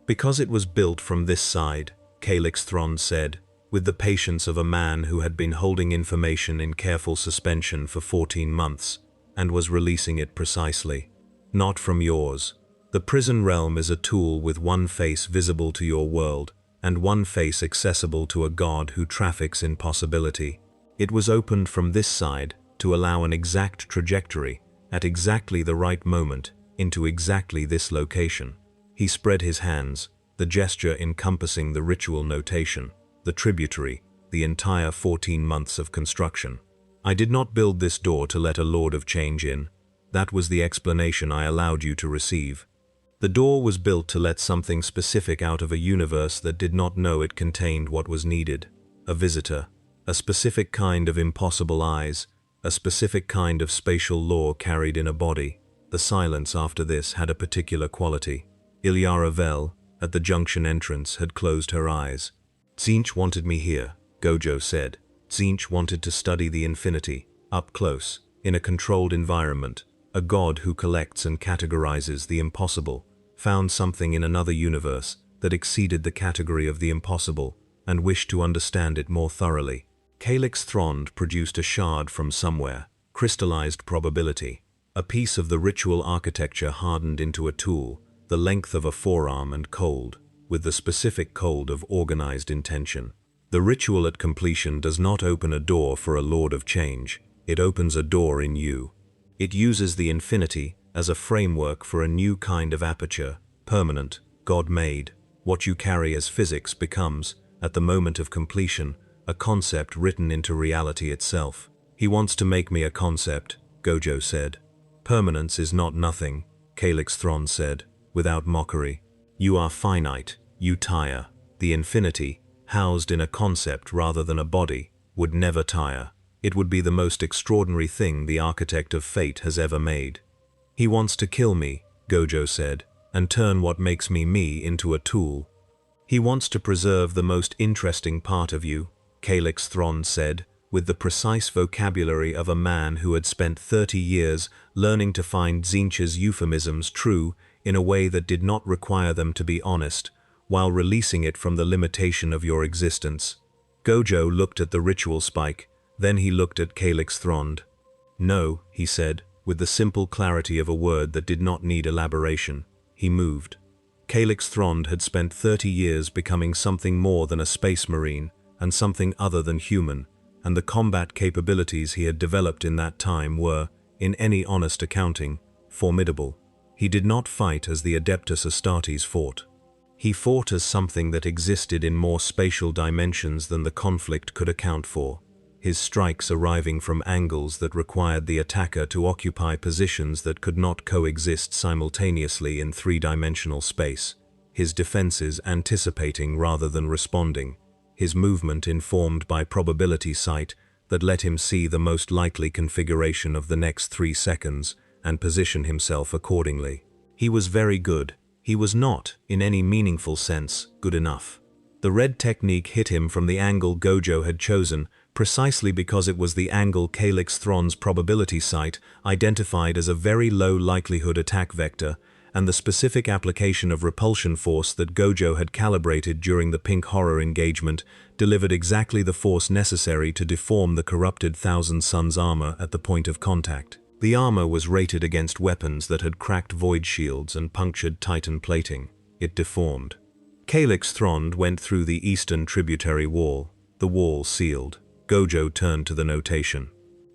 S1: "Because it was built from this side," Calyx Thrond said, with the patience of a man who had been holding information in careful suspension for 14 months and was releasing it precisely. "Not from yours. The prison realm is a tool with one face visible to your world and one face accessible to a god who traffics in possibility. It was opened from this side to allow an exact trajectory at exactly the right moment into exactly this location." He spread his hands, the gesture encompassing the ritual notation, the tributary, the entire 14 months of construction. "I did not build this door to let a Lord of Change in. That was the explanation I allowed you to receive. The door was built to let something specific out of a universe that did not know it contained what was needed. A visitor, a specific kind of impossible eyes, a specific kind of spatial law carried in a body. The silence after this had a particular quality. Ilyara Vel, at the junction entrance, had closed her eyes. "Tzeentch wanted me here," Gojo said. "Tzeentch wanted to study the infinity, up close, in a controlled environment. A god who collects and categorizes the impossible, found something in another universe that exceeded the category of the impossible and wished to understand it more thoroughly." Calyx Thrond produced a shard from somewhere, crystallized probability. A piece of the ritual architecture hardened into a tool, the length of a forearm and cold, with the specific cold of organized intention. The ritual at completion does not open a door for a Lord of Change, it opens a door in you. It uses the infinity as a framework for a new kind of aperture, permanent, God-made. What you carry as physics becomes, at the moment of completion, a concept written into reality itself. He wants to make me a concept, Gojo said. Permanence is not nothing, Calyx Thron said, without mockery. You are finite, you tire. The infinity, housed in a concept rather than a body, would never tire. It would be the most extraordinary thing the architect of fate has ever made. He wants to kill me, Gojo said, and turn what makes me me into a tool. He wants to preserve the most interesting part of you, Calyx Thron said, with the precise vocabulary of a man who had spent 30 years learning to find Tzeentch's euphemisms true in a way that did not require them to be honest, while releasing it from the limitation of your existence. Gojo looked at the ritual spike, then he looked at Calyx Thron. No, he said, with the simple clarity of a word that did not need elaboration. He moved. Calyx Thron had spent 30 years becoming something more than a space marine, and something other than human, and the combat capabilities he had developed in that time were, in any honest accounting, formidable. He did not fight as the Adeptus Astartes fought. He fought as something that existed in more spatial dimensions than the conflict could account for, his strikes arriving from angles that required the attacker to occupy positions that could not coexist simultaneously in three-dimensional space, his defenses anticipating rather than responding, his movement informed by probability sight that let him see the most likely configuration of the next 3 seconds and position himself accordingly. He was very good. He was not, in any meaningful sense, good enough. The red technique hit him from the angle Gojo had chosen, precisely because it was the angle Calyx Thron's probability sight identified as a very low likelihood attack vector, and the specific application of repulsion force that Gojo had calibrated during the Pink Horror engagement delivered exactly the force necessary to deform the corrupted Thousand Suns armor at the point of contact. The armor was rated against weapons that had cracked void shields and punctured Titan plating. It deformed. Calyx Thron went through the eastern tributary wall. The wall sealed. Gojo turned to the notation.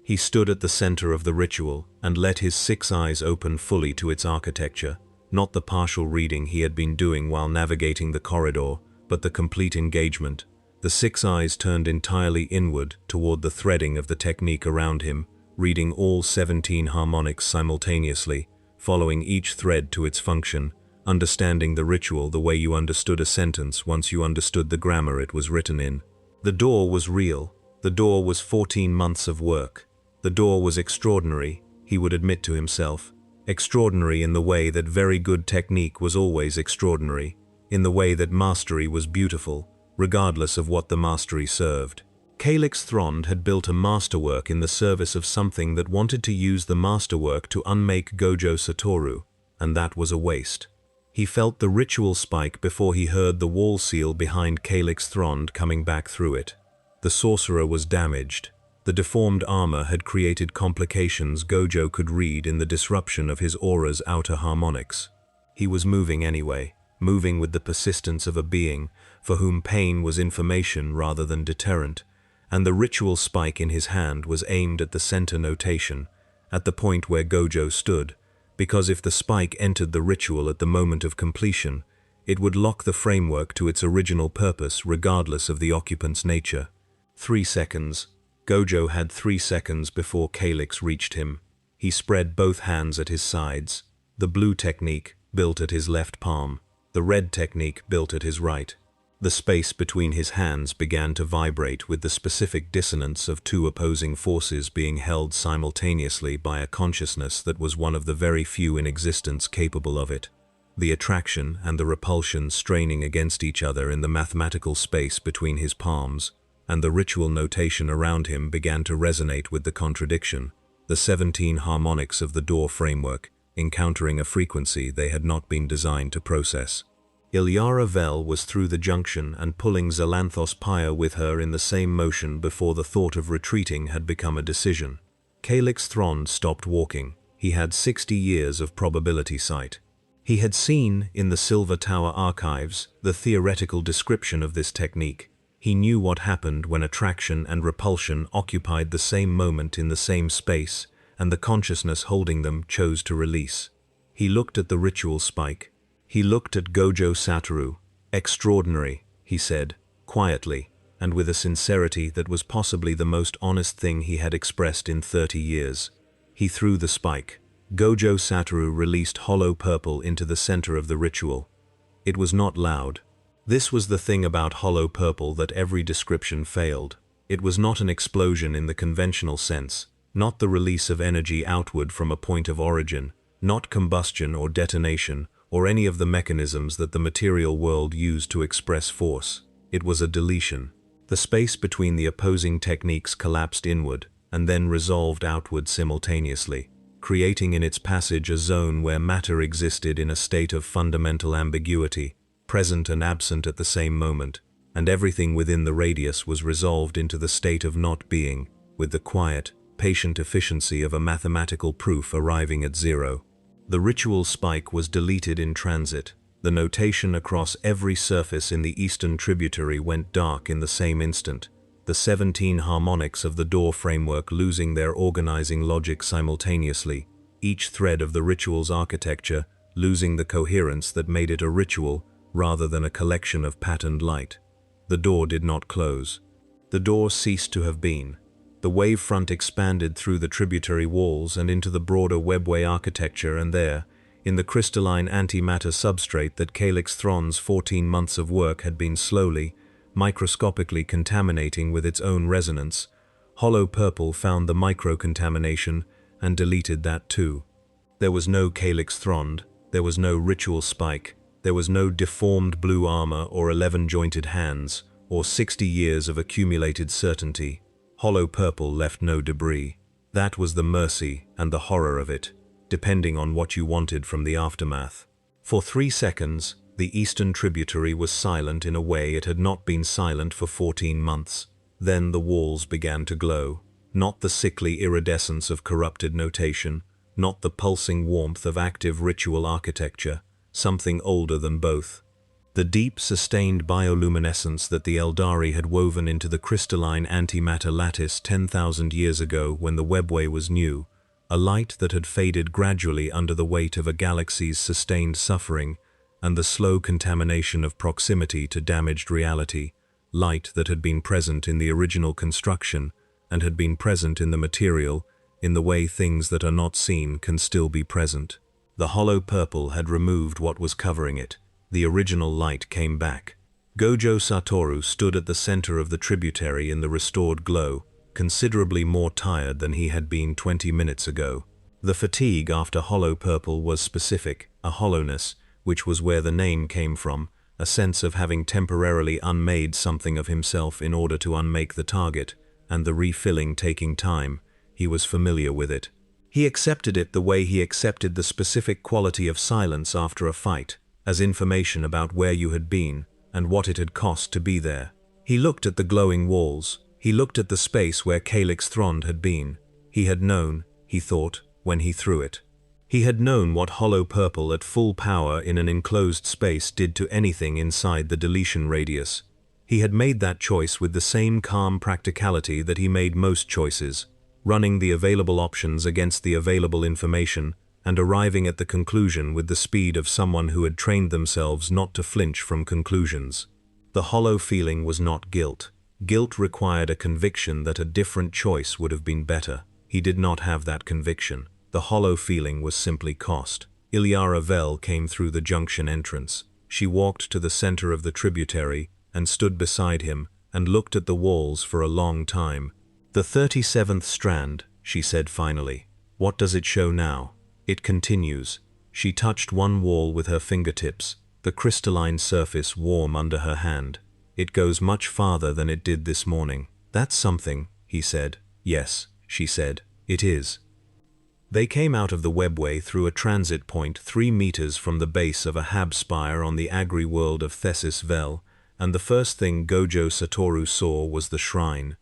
S1: He stood at the center of the ritual and let his 6 eyes open fully to its architecture, not the partial reading he had been doing while navigating the corridor, but the complete engagement. The 6 eyes turned entirely inward toward the threading of the technique around him, reading all 17 harmonics simultaneously, following each thread to its function, understanding the ritual the way you understood a sentence once you understood the grammar it was written in. The door was real. The door was 14 months of work. The door was extraordinary, he would admit to himself. Extraordinary in the way that very good technique was always extraordinary, in the way that mastery was beautiful, regardless of what the mastery served. Calyx Thron had built a masterwork in the service of something that wanted to use the masterwork to unmake Gojo Satoru, and that was a waste. He felt the ritual spike before he heard the wall seal behind Calyx Thron coming back through it. The sorcerer was damaged. The deformed armor had created complications Gojo could read in the disruption of his aura's outer harmonics. He was moving anyway, moving with the persistence of a being for whom pain was information rather than deterrent, and the ritual spike in his hand was aimed at the center notation, at the point where Gojo stood, because if the spike entered the ritual at the moment of completion, it would lock the framework to its original purpose regardless of the occupant's nature. 3 seconds. Gojo had 3 seconds before Calyx reached him. He spread both hands at his sides. The blue technique built at his left palm. The red technique built at his right. The space between his hands began to vibrate with the specific dissonance of 2 opposing forces being held simultaneously by a consciousness that was one of the very few in existence capable of it. The attraction and the repulsion straining against each other in the mathematical space between his palms, and the ritual notation around him began to resonate with the contradiction, the 17 harmonics of the door framework, encountering a frequency they had not been designed to process. Ilyara Vel was through the junction and pulling Xalanthos Pyre with her in the same motion before the thought of retreating had become a decision. Calyx Thron stopped walking. He had 60 years of probability sight. He had seen, in the Silver Tower archives, the theoretical description of this technique. He knew what happened when attraction and repulsion occupied the same moment in the same space, and the consciousness holding them chose to release. He looked at the ritual spike. He looked at Gojo Satoru. "Extraordinary," he said, quietly, and with a sincerity that was possibly the most honest thing he had expressed in 30 years. He threw the spike. Gojo Satoru released hollow purple into the center of the ritual. It was not loud. This was the thing about hollow purple that every description failed. It was not an explosion in the conventional sense, not the release of energy outward from a point of origin, not combustion or detonation, or any of the mechanisms that the material world used to express force. It was a deletion. The space between the opposing techniques collapsed inward, and then resolved outward simultaneously, creating in its passage a zone where matter existed in a state of fundamental ambiguity, present and absent at the same moment, and everything within the radius was resolved into the state of not being, with the quiet, patient efficiency of a mathematical proof arriving at zero. The ritual spike was deleted in transit. The notation across every surface in the eastern tributary went dark in the same instant, the 17 harmonics of the door framework losing their organizing logic simultaneously, each thread of the ritual's architecture losing the coherence that made it a ritual rather than a collection of patterned light. The door did not close. The door ceased to have been. The wavefront expanded through the tributary walls and into the broader webway architecture, and there, in the crystalline antimatter substrate that Calyx Thron's 14 months of work had been slowly, microscopically contaminating with its own resonance, hollow purple found the micro-contamination and deleted that too. There was no Calyx Thron, there was no ritual spike, there was no deformed blue armor or 11-jointed hands, or 60 years of accumulated certainty. Hollow purple left no debris. That was the mercy and the horror of it, depending on what you wanted from the aftermath. For 3 seconds, the eastern tributary was silent in a way it had not been silent for 14 months. Then the walls began to glow. Not the sickly iridescence of corrupted notation, not the pulsing warmth of active ritual architecture, something older than both. The deep, sustained bioluminescence that the Eldari had woven into the crystalline antimatter lattice 10,000 years ago when the webway was new, a light that had faded gradually under the weight of a galaxy's sustained suffering and the slow contamination of proximity to damaged reality, light that had been present in the original construction and had been present in the material, in the way things that are not seen can still be present. The hollow purple had removed what was covering it. The original light came back. Gojo Satoru stood at the center of the tributary in the restored glow, considerably more tired than he had been 20 minutes ago. The fatigue after hollow purple was specific, a hollowness, which was where the name came from, a sense of having temporarily unmade something of himself in order to unmake the target, and the refilling taking time. He was familiar with it. He accepted it the way he accepted the specific quality of silence after a fight, as information about where you had been and what it had cost to be there. He looked at the glowing walls. He looked at the space where Calyx Thron had been. He had known, he thought, when he threw it. He had known what hollow purple at full power in an enclosed space did to anything inside the deletion radius. He had made that choice with the same calm practicality that he made most choices, running the available options against the available information and arriving at the conclusion with the speed of someone who had trained themselves not to flinch from conclusions. The hollow feeling was not guilt. Guilt required a conviction that a different choice would have been better. He did not have that conviction. The hollow feeling was simply cost. Ilyara Vel came through the junction entrance. She walked to the center of the tributary and stood beside him and looked at the walls for a long time. "The 37th strand," she said finally. "What does it show now?" "It continues." She touched one wall with her fingertips, the crystalline surface warm under her hand. "It goes much farther than it did this morning." "That's something," he said. "Yes," she said. "It is." They came out of the webway through a transit point 3 meters from the base of a hab spire on the agri-world of Thesis Vel, and the first thing Gojo Satoru saw was the shrine.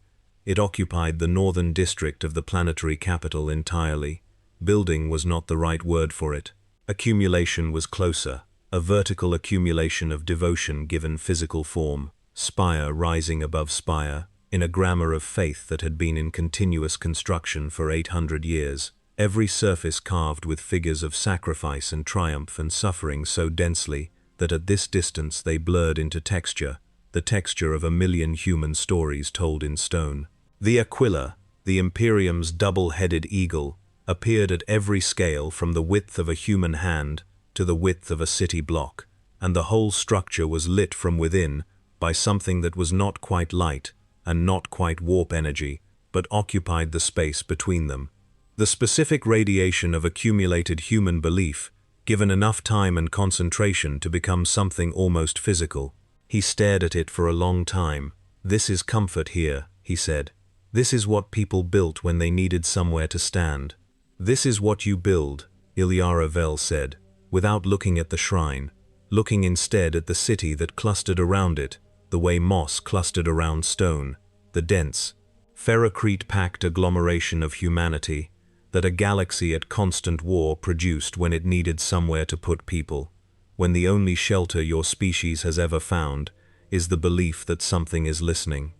S1: It occupied the northern district of the planetary capital entirely. Building was not the right word for it. Accumulation was closer, a vertical accumulation of devotion given physical form, spire rising above spire, in a grammar of faith that had been in continuous construction for 800 years. every surface carved with figures of sacrifice and triumph and suffering so densely that at this distance they blurred into texture, the texture of 1,000,000 human stories told in stone. The Aquila, the Imperium's double-headed eagle, appeared at every scale from the width of a human hand to the width of a city block, and the whole structure was lit from within by something that was not quite light and not quite warp energy, but occupied the space between them. The specific radiation of accumulated human belief, given enough time and concentration to become something almost physical. He stared at it for a long time. "This is comfort here," he said. "This is what people built when they needed somewhere to stand." "This is what you build," Ilyara Vel said, without looking at the shrine, looking instead at the city that clustered around it, the way moss clustered around stone, the dense, ferrocrete-packed agglomeration of humanity that a galaxy at constant war produced when it needed somewhere to put people, when the only shelter your species has ever found is the belief that something is listening.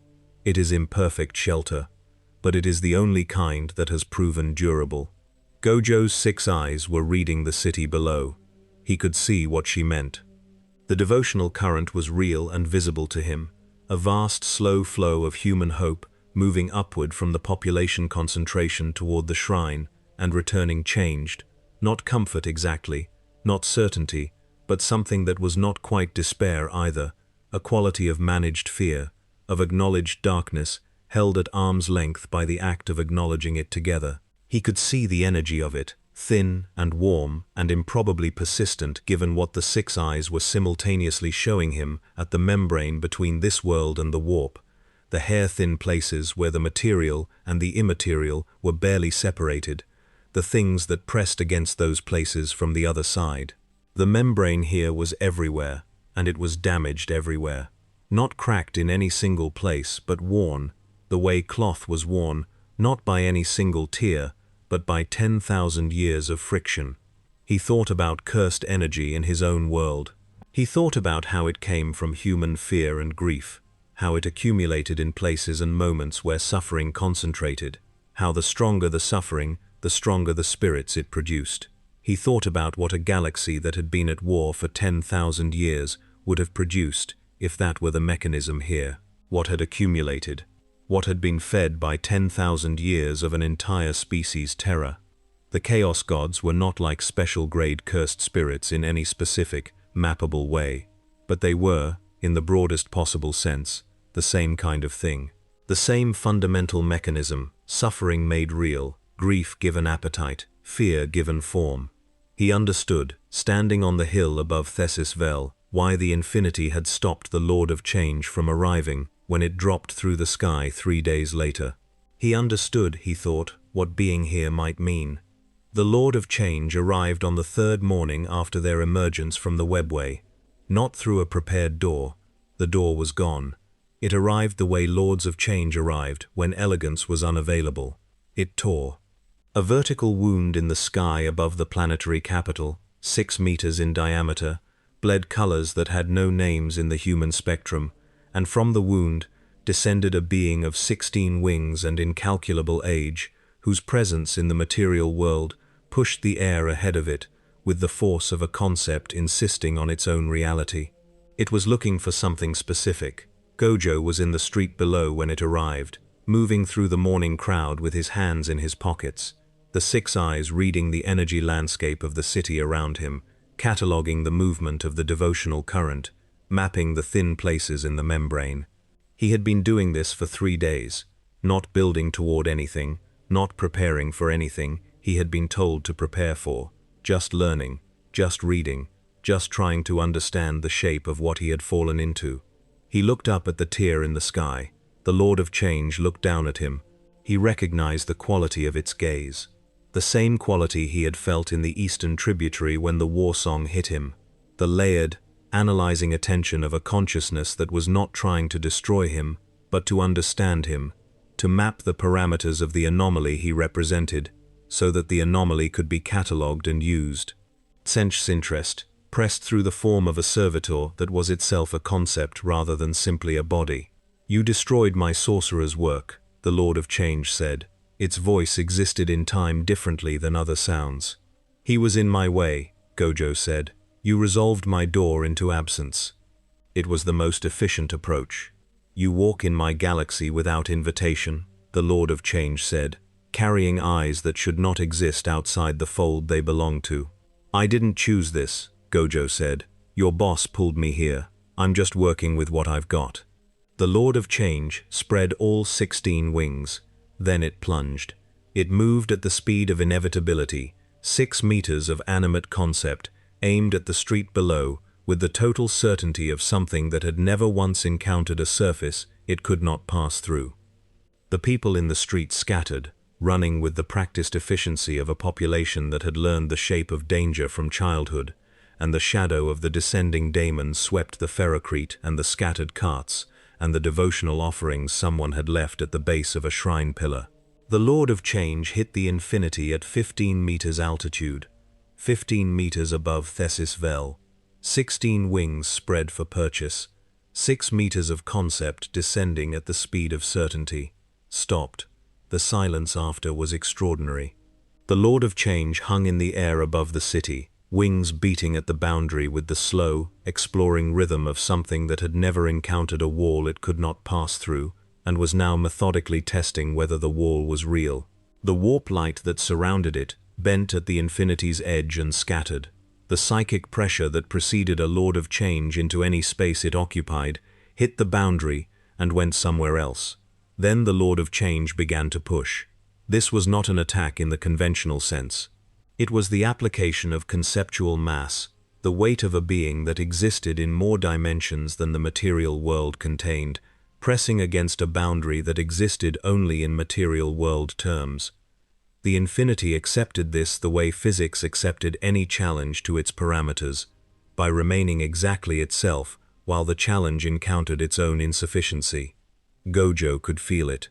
S1: It is imperfect shelter, but it is the only kind that has proven durable. Gojo's 6 eyes were reading the city below. He could see what she meant. The devotional current was real and visible to him, a vast, slow flow of human hope moving upward from the population concentration toward the shrine and returning changed, not comfort exactly, not certainty, but something that was not quite despair either, a quality of managed fear, of acknowledged darkness, held at arm's length by the act of acknowledging it together. He could see the energy of it, thin and warm and improbably persistent given what the 6 eyes were simultaneously showing him at the membrane between this world and the warp, the hair-thin places where the material and the immaterial were barely separated, the things that pressed against those places from the other side. The membrane here was everywhere, and it was damaged everywhere. Not cracked in any single place, but worn, the way cloth was worn, not by any single tear, but by 10,000 years of friction. He thought about cursed energy in his own world. He thought about how it came from human fear and grief, how it accumulated in places and moments where suffering concentrated, how the stronger the suffering, the stronger the spirits it produced. He thought about what a galaxy that had been at war for 10,000 years would have produced if that were the mechanism here, what had accumulated, what had been fed by 10,000 years of an entire species' terror. The Chaos Gods were not like special-grade cursed spirits in any specific, mappable way, but they were, in the broadest possible sense, the same kind of thing. The same fundamental mechanism, suffering made real, grief given appetite, fear given form. He understood, standing on the hill above Thesis Vel, why the infinity had stopped the Lord of Change from arriving when it dropped through the sky 3 days later. He understood, he thought, what being here might mean. The Lord of Change arrived on the 3rd morning after their emergence from the webway. Not through a prepared door. The door was gone. It arrived the way Lords of Change arrived, when elegance was unavailable. It tore. A vertical wound in the sky above the planetary capital, 6 meters in diameter, bled colors that had no names in the human spectrum, and from the wound descended a being of 16 wings and incalculable age, whose presence in the material world pushed the air ahead of it with the force of a concept insisting on its own reality. It was looking for something specific. Gojo was in the street below when it arrived, moving through the morning crowd with his hands in his pockets, the 6 eyes reading the energy landscape of the city around him, cataloging the movement of the devotional current, mapping the thin places in the membrane. He had been doing this for 3 days, not building toward anything, not preparing for anything he had been told to prepare for, just learning, just reading, just trying to understand the shape of what he had fallen into. He looked up at the tear in the sky. The Lord of Change looked down at him. He recognized the quality of its gaze. The same quality he had felt in the eastern tributary when the war song hit him. The layered, analyzing attention of a consciousness that was not trying to destroy him, but to understand him, to map the parameters of the anomaly he represented, so that the anomaly could be catalogued and used. Tsench's interest pressed through the form of a servitor that was itself a concept rather than simply a body. "You destroyed my sorcerer's work," the Lord of Change said. Its voice existed in time differently than other sounds. "He was in my way," Gojo said. "You resolved my door into absence. It was the most efficient approach. You walk in my galaxy without invitation," the Lord of Change said, carrying eyes that should not exist outside the fold they belong to. "I didn't choose this," Gojo said. "Your boss pulled me here. I'm just working with what I've got." The Lord of Change spread all 16 wings. Then it plunged. It moved at the speed of inevitability, 6 meters of animate concept, aimed at the street below, with the total certainty of something that had never once encountered a surface it could not pass through. The people in the street scattered, running with the practiced efficiency of a population that had learned the shape of danger from childhood, and the shadow of the descending daemon swept the ferrocrete and the scattered carts, and the devotional offerings someone had left at the base of a shrine pillar. The Lord of Change hit the infinity at 15 meters altitude, 15 meters above Thesis Vel, 16 wings spread for purchase, 6 meters of concept descending at the speed of certainty. Stopped. The silence after was extraordinary. The Lord of Change hung in the air above the city, wings beating at the boundary with the slow, exploring rhythm of something that had never encountered a wall it could not pass through, and was now methodically testing whether the wall was real. The warp light that surrounded it bent at the infinity's edge and scattered. The psychic pressure that preceded a Lord of Change into any space it occupied hit the boundary and went somewhere else. Then the Lord of Change began to push. This was not an attack in the conventional sense. It was the application of conceptual mass, the weight of a being that existed in more dimensions than the material world contained, pressing against a boundary that existed only in material world terms. The infinity accepted this the way physics accepted any challenge to its parameters, by remaining exactly itself while the challenge encountered its own insufficiency. Gojo could feel it.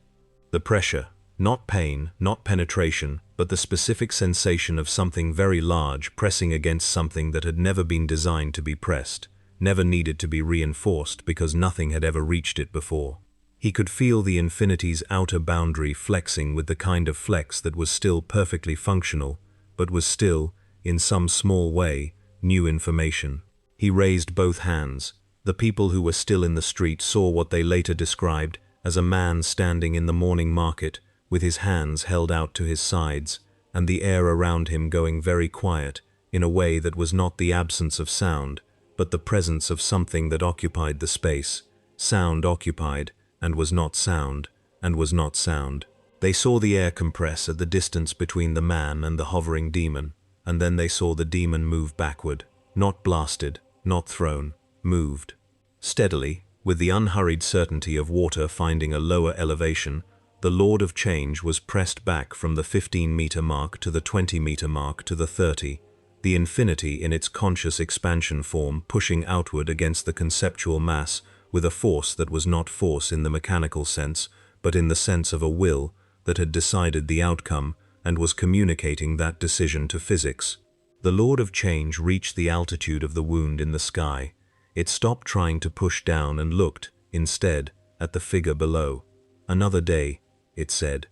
S1: The pressure, not pain, not penetration, but the specific sensation of something very large pressing against something that had never been designed to be pressed, never needed to be reinforced because nothing had ever reached it before. He could feel the infinity's outer boundary flexing with the kind of flex that was still perfectly functional, but was still, in some small way, new information. He raised both hands. The people who were still in the street saw what they later described as a man standing in the morning market with his hands held out to his sides, and the air around him going very quiet, in a way that was not the absence of sound, but the presence of something that occupied the space. Sound occupied, and was not sound, and was not sound. They saw the air compress at the distance between the man and the hovering demon, and then they saw the demon move backward, not blasted, not thrown, moved. Steadily, with the unhurried certainty of water finding a lower elevation, the Lord of Change was pressed back from the 15-meter mark to the 20-meter mark to the 30, the infinity in its conscious expansion form pushing outward against the conceptual mass with a force that was not force in the mechanical sense, but in the sense of a will that had decided the outcome and was communicating that decision to physics. The Lord of Change reached the altitude of the wound in the sky. It stopped trying to push down and looked, instead, at the figure below. "Another day," it said.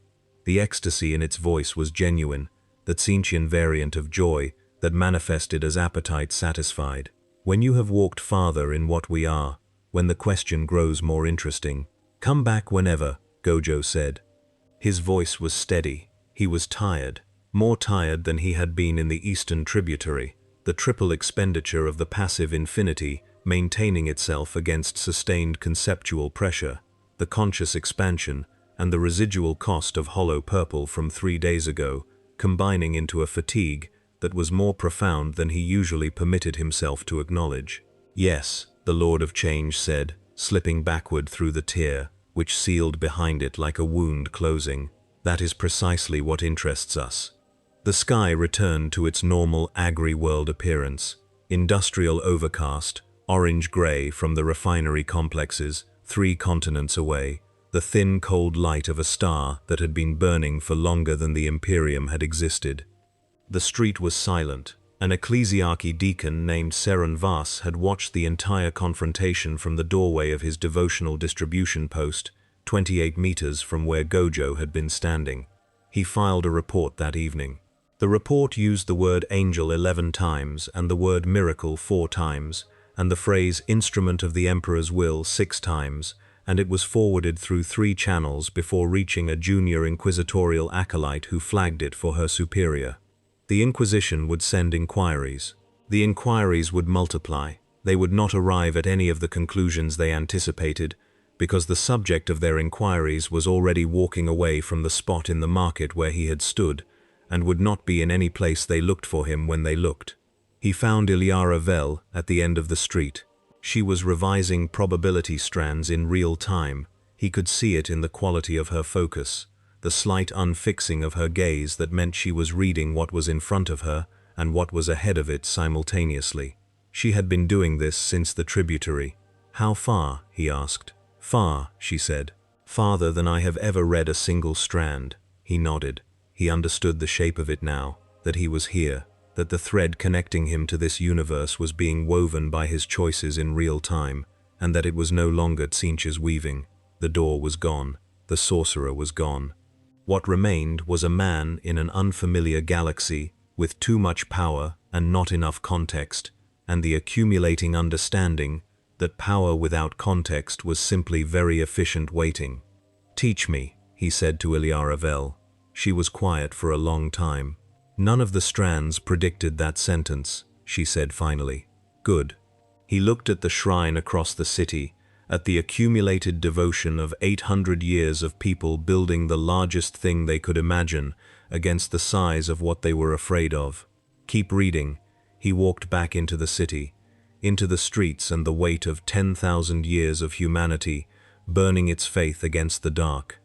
S1: The ecstasy in its voice was genuine, the Tsinchian variant of joy that manifested as appetite satisfied. "When you have walked farther in what we are, when the question grows more interesting, come back whenever," Gojo said. His voice was steady. He was tired, more tired than he had been in the Eastern Tributary, the triple expenditure of the passive infinity maintaining itself against sustained conceptual pressure, the conscious expansion, and the residual cost of hollow purple from 3 days ago, combining into a fatigue that was more profound than he usually permitted himself to acknowledge. "Yes," the Lord of Change said, slipping backward through the tear, which sealed behind it like a wound closing. "That is precisely what interests us." The sky returned to its normal agri-world appearance, industrial overcast, orange-gray from the refinery complexes, 3 continents away, the thin cold light of a star that had been burning for longer than the Imperium had existed. The street was silent. An ecclesiarchy deacon named Seren Vas had watched the entire confrontation from the doorway of his devotional distribution post, 28 meters from where Gojo had been standing. He filed a report that evening. The report used the word angel 11 times and the word miracle 4 times, and the phrase instrument of the emperor's will 6 times, and it was forwarded through 3 channels before reaching a junior inquisitorial acolyte who flagged it for her superior. The Inquisition would send inquiries. The inquiries would multiply. They would not arrive at any of the conclusions they anticipated, because the subject of their inquiries was already walking away from the spot in the market where he had stood, and would not be in any place they looked for him when they looked. He found Ilyara Vel at the end of the street. She was revising probability strands in real time. He could see it in the quality of her focus, the slight unfixing of her gaze that meant she was reading what was in front of her and what was ahead of it simultaneously. She had been doing this since the tributary. "How far?" he asked. "Far," she said. "Farther than I have ever read a single strand." He nodded. He understood the shape of it now, that he was here, that the thread connecting him to this universe was being woven by his choices in real time, and that it was no longer Tzeentch's weaving. The door was gone. The sorcerer was gone. What remained was a man in an unfamiliar galaxy, with too much power and not enough context, and the accumulating understanding that power without context was simply very efficient waiting. "Teach me," he said to Ilyara Vel. She was quiet for a long time. "None of the strands predicted that sentence," she said finally. "Good." He looked at the shrine across the city, at the accumulated devotion of 800 years of people building the largest thing they could imagine against the size of what they were afraid of. "Keep reading." He walked back into the city, into the streets and the weight of 10,000 years of humanity burning its faith against the dark.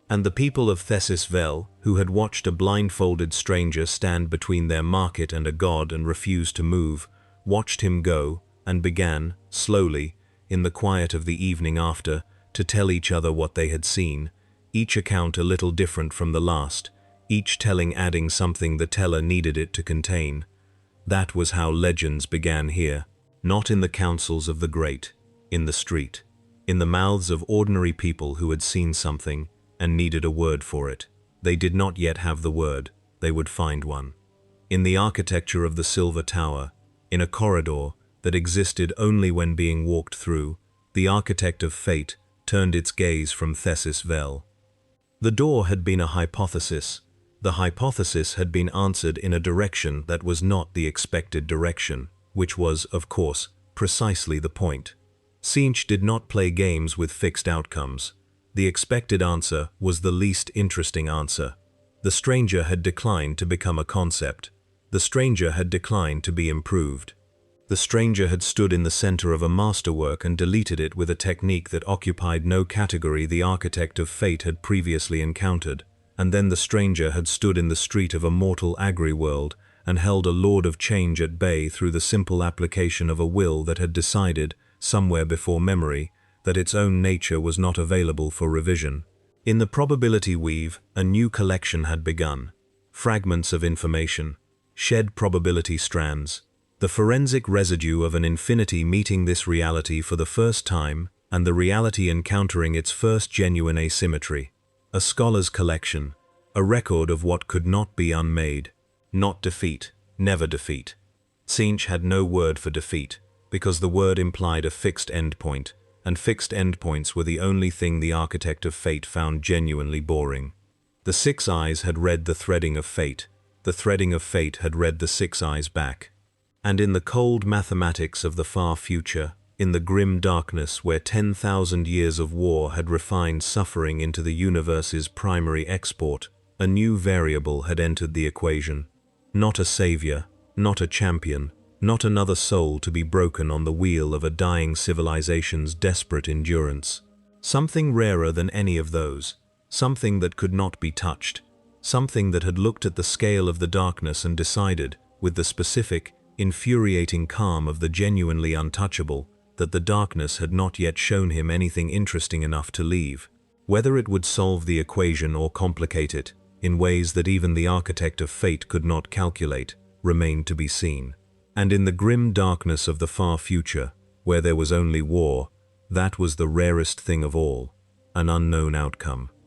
S1: And the people of Thesis Vel, who had watched a blindfolded stranger stand between their market and a god and refuse to move, watched him go and began, slowly, in the quiet of the evening after, to tell each other what they had seen, each account a little different from the last, each telling adding something the teller needed it to contain. That was how legends began here. Not in the councils of the great, in the street, in the mouths of ordinary people who had seen something and needed a word for it. They did not yet have the word, they would find one. In the architecture of the Silver Tower, in a corridor that existed only when being walked through, the architect of fate turned its gaze from Thesis Vel. The door had been a hypothesis. The hypothesis had been answered in a direction that was not the expected direction, which was, of course, precisely the point. Tzeentch did not play games with fixed outcomes. The expected answer was the least interesting answer. The stranger had declined to become a concept. The stranger had declined to be improved. The stranger had stood in the center of a masterwork and deleted it with a technique that occupied no category the architect of fate had previously encountered. And then the stranger had stood in the street of a mortal agri-world and held a lord of change at bay through the simple application of a will that had decided, somewhere before memory, that its own nature was not available for revision. In the probability weave, a new collection had begun. Fragments of information, shed probability strands, the forensic residue of an infinity meeting this reality for the first time and the reality encountering its first genuine asymmetry. A scholar's collection, a record of what could not be unmade. Not defeat, never defeat. Tzeentch had no word for defeat, because the word implied a fixed endpoint, and fixed endpoints were the only thing the architect of fate found genuinely boring. The Six Eyes had read the threading of fate. The threading of fate had read the Six Eyes back. And in the cold mathematics of the far future, in the grim darkness where 10,000 years of war had refined suffering into the universe's primary export, a new variable had entered the equation. Not a savior, not a champion, not another soul to be broken on the wheel of a dying civilization's desperate endurance. Something rarer than any of those, something that could not be touched, something that had looked at the scale of the darkness and decided, with the specific, infuriating calm of the genuinely untouchable, that the darkness had not yet shown him anything interesting enough to leave. Whether it would solve the equation or complicate it, in ways that even the architect of fate could not calculate, remained to be seen. And in the grim darkness of the far future, where there was only war, that was the rarest thing of all, an unknown outcome.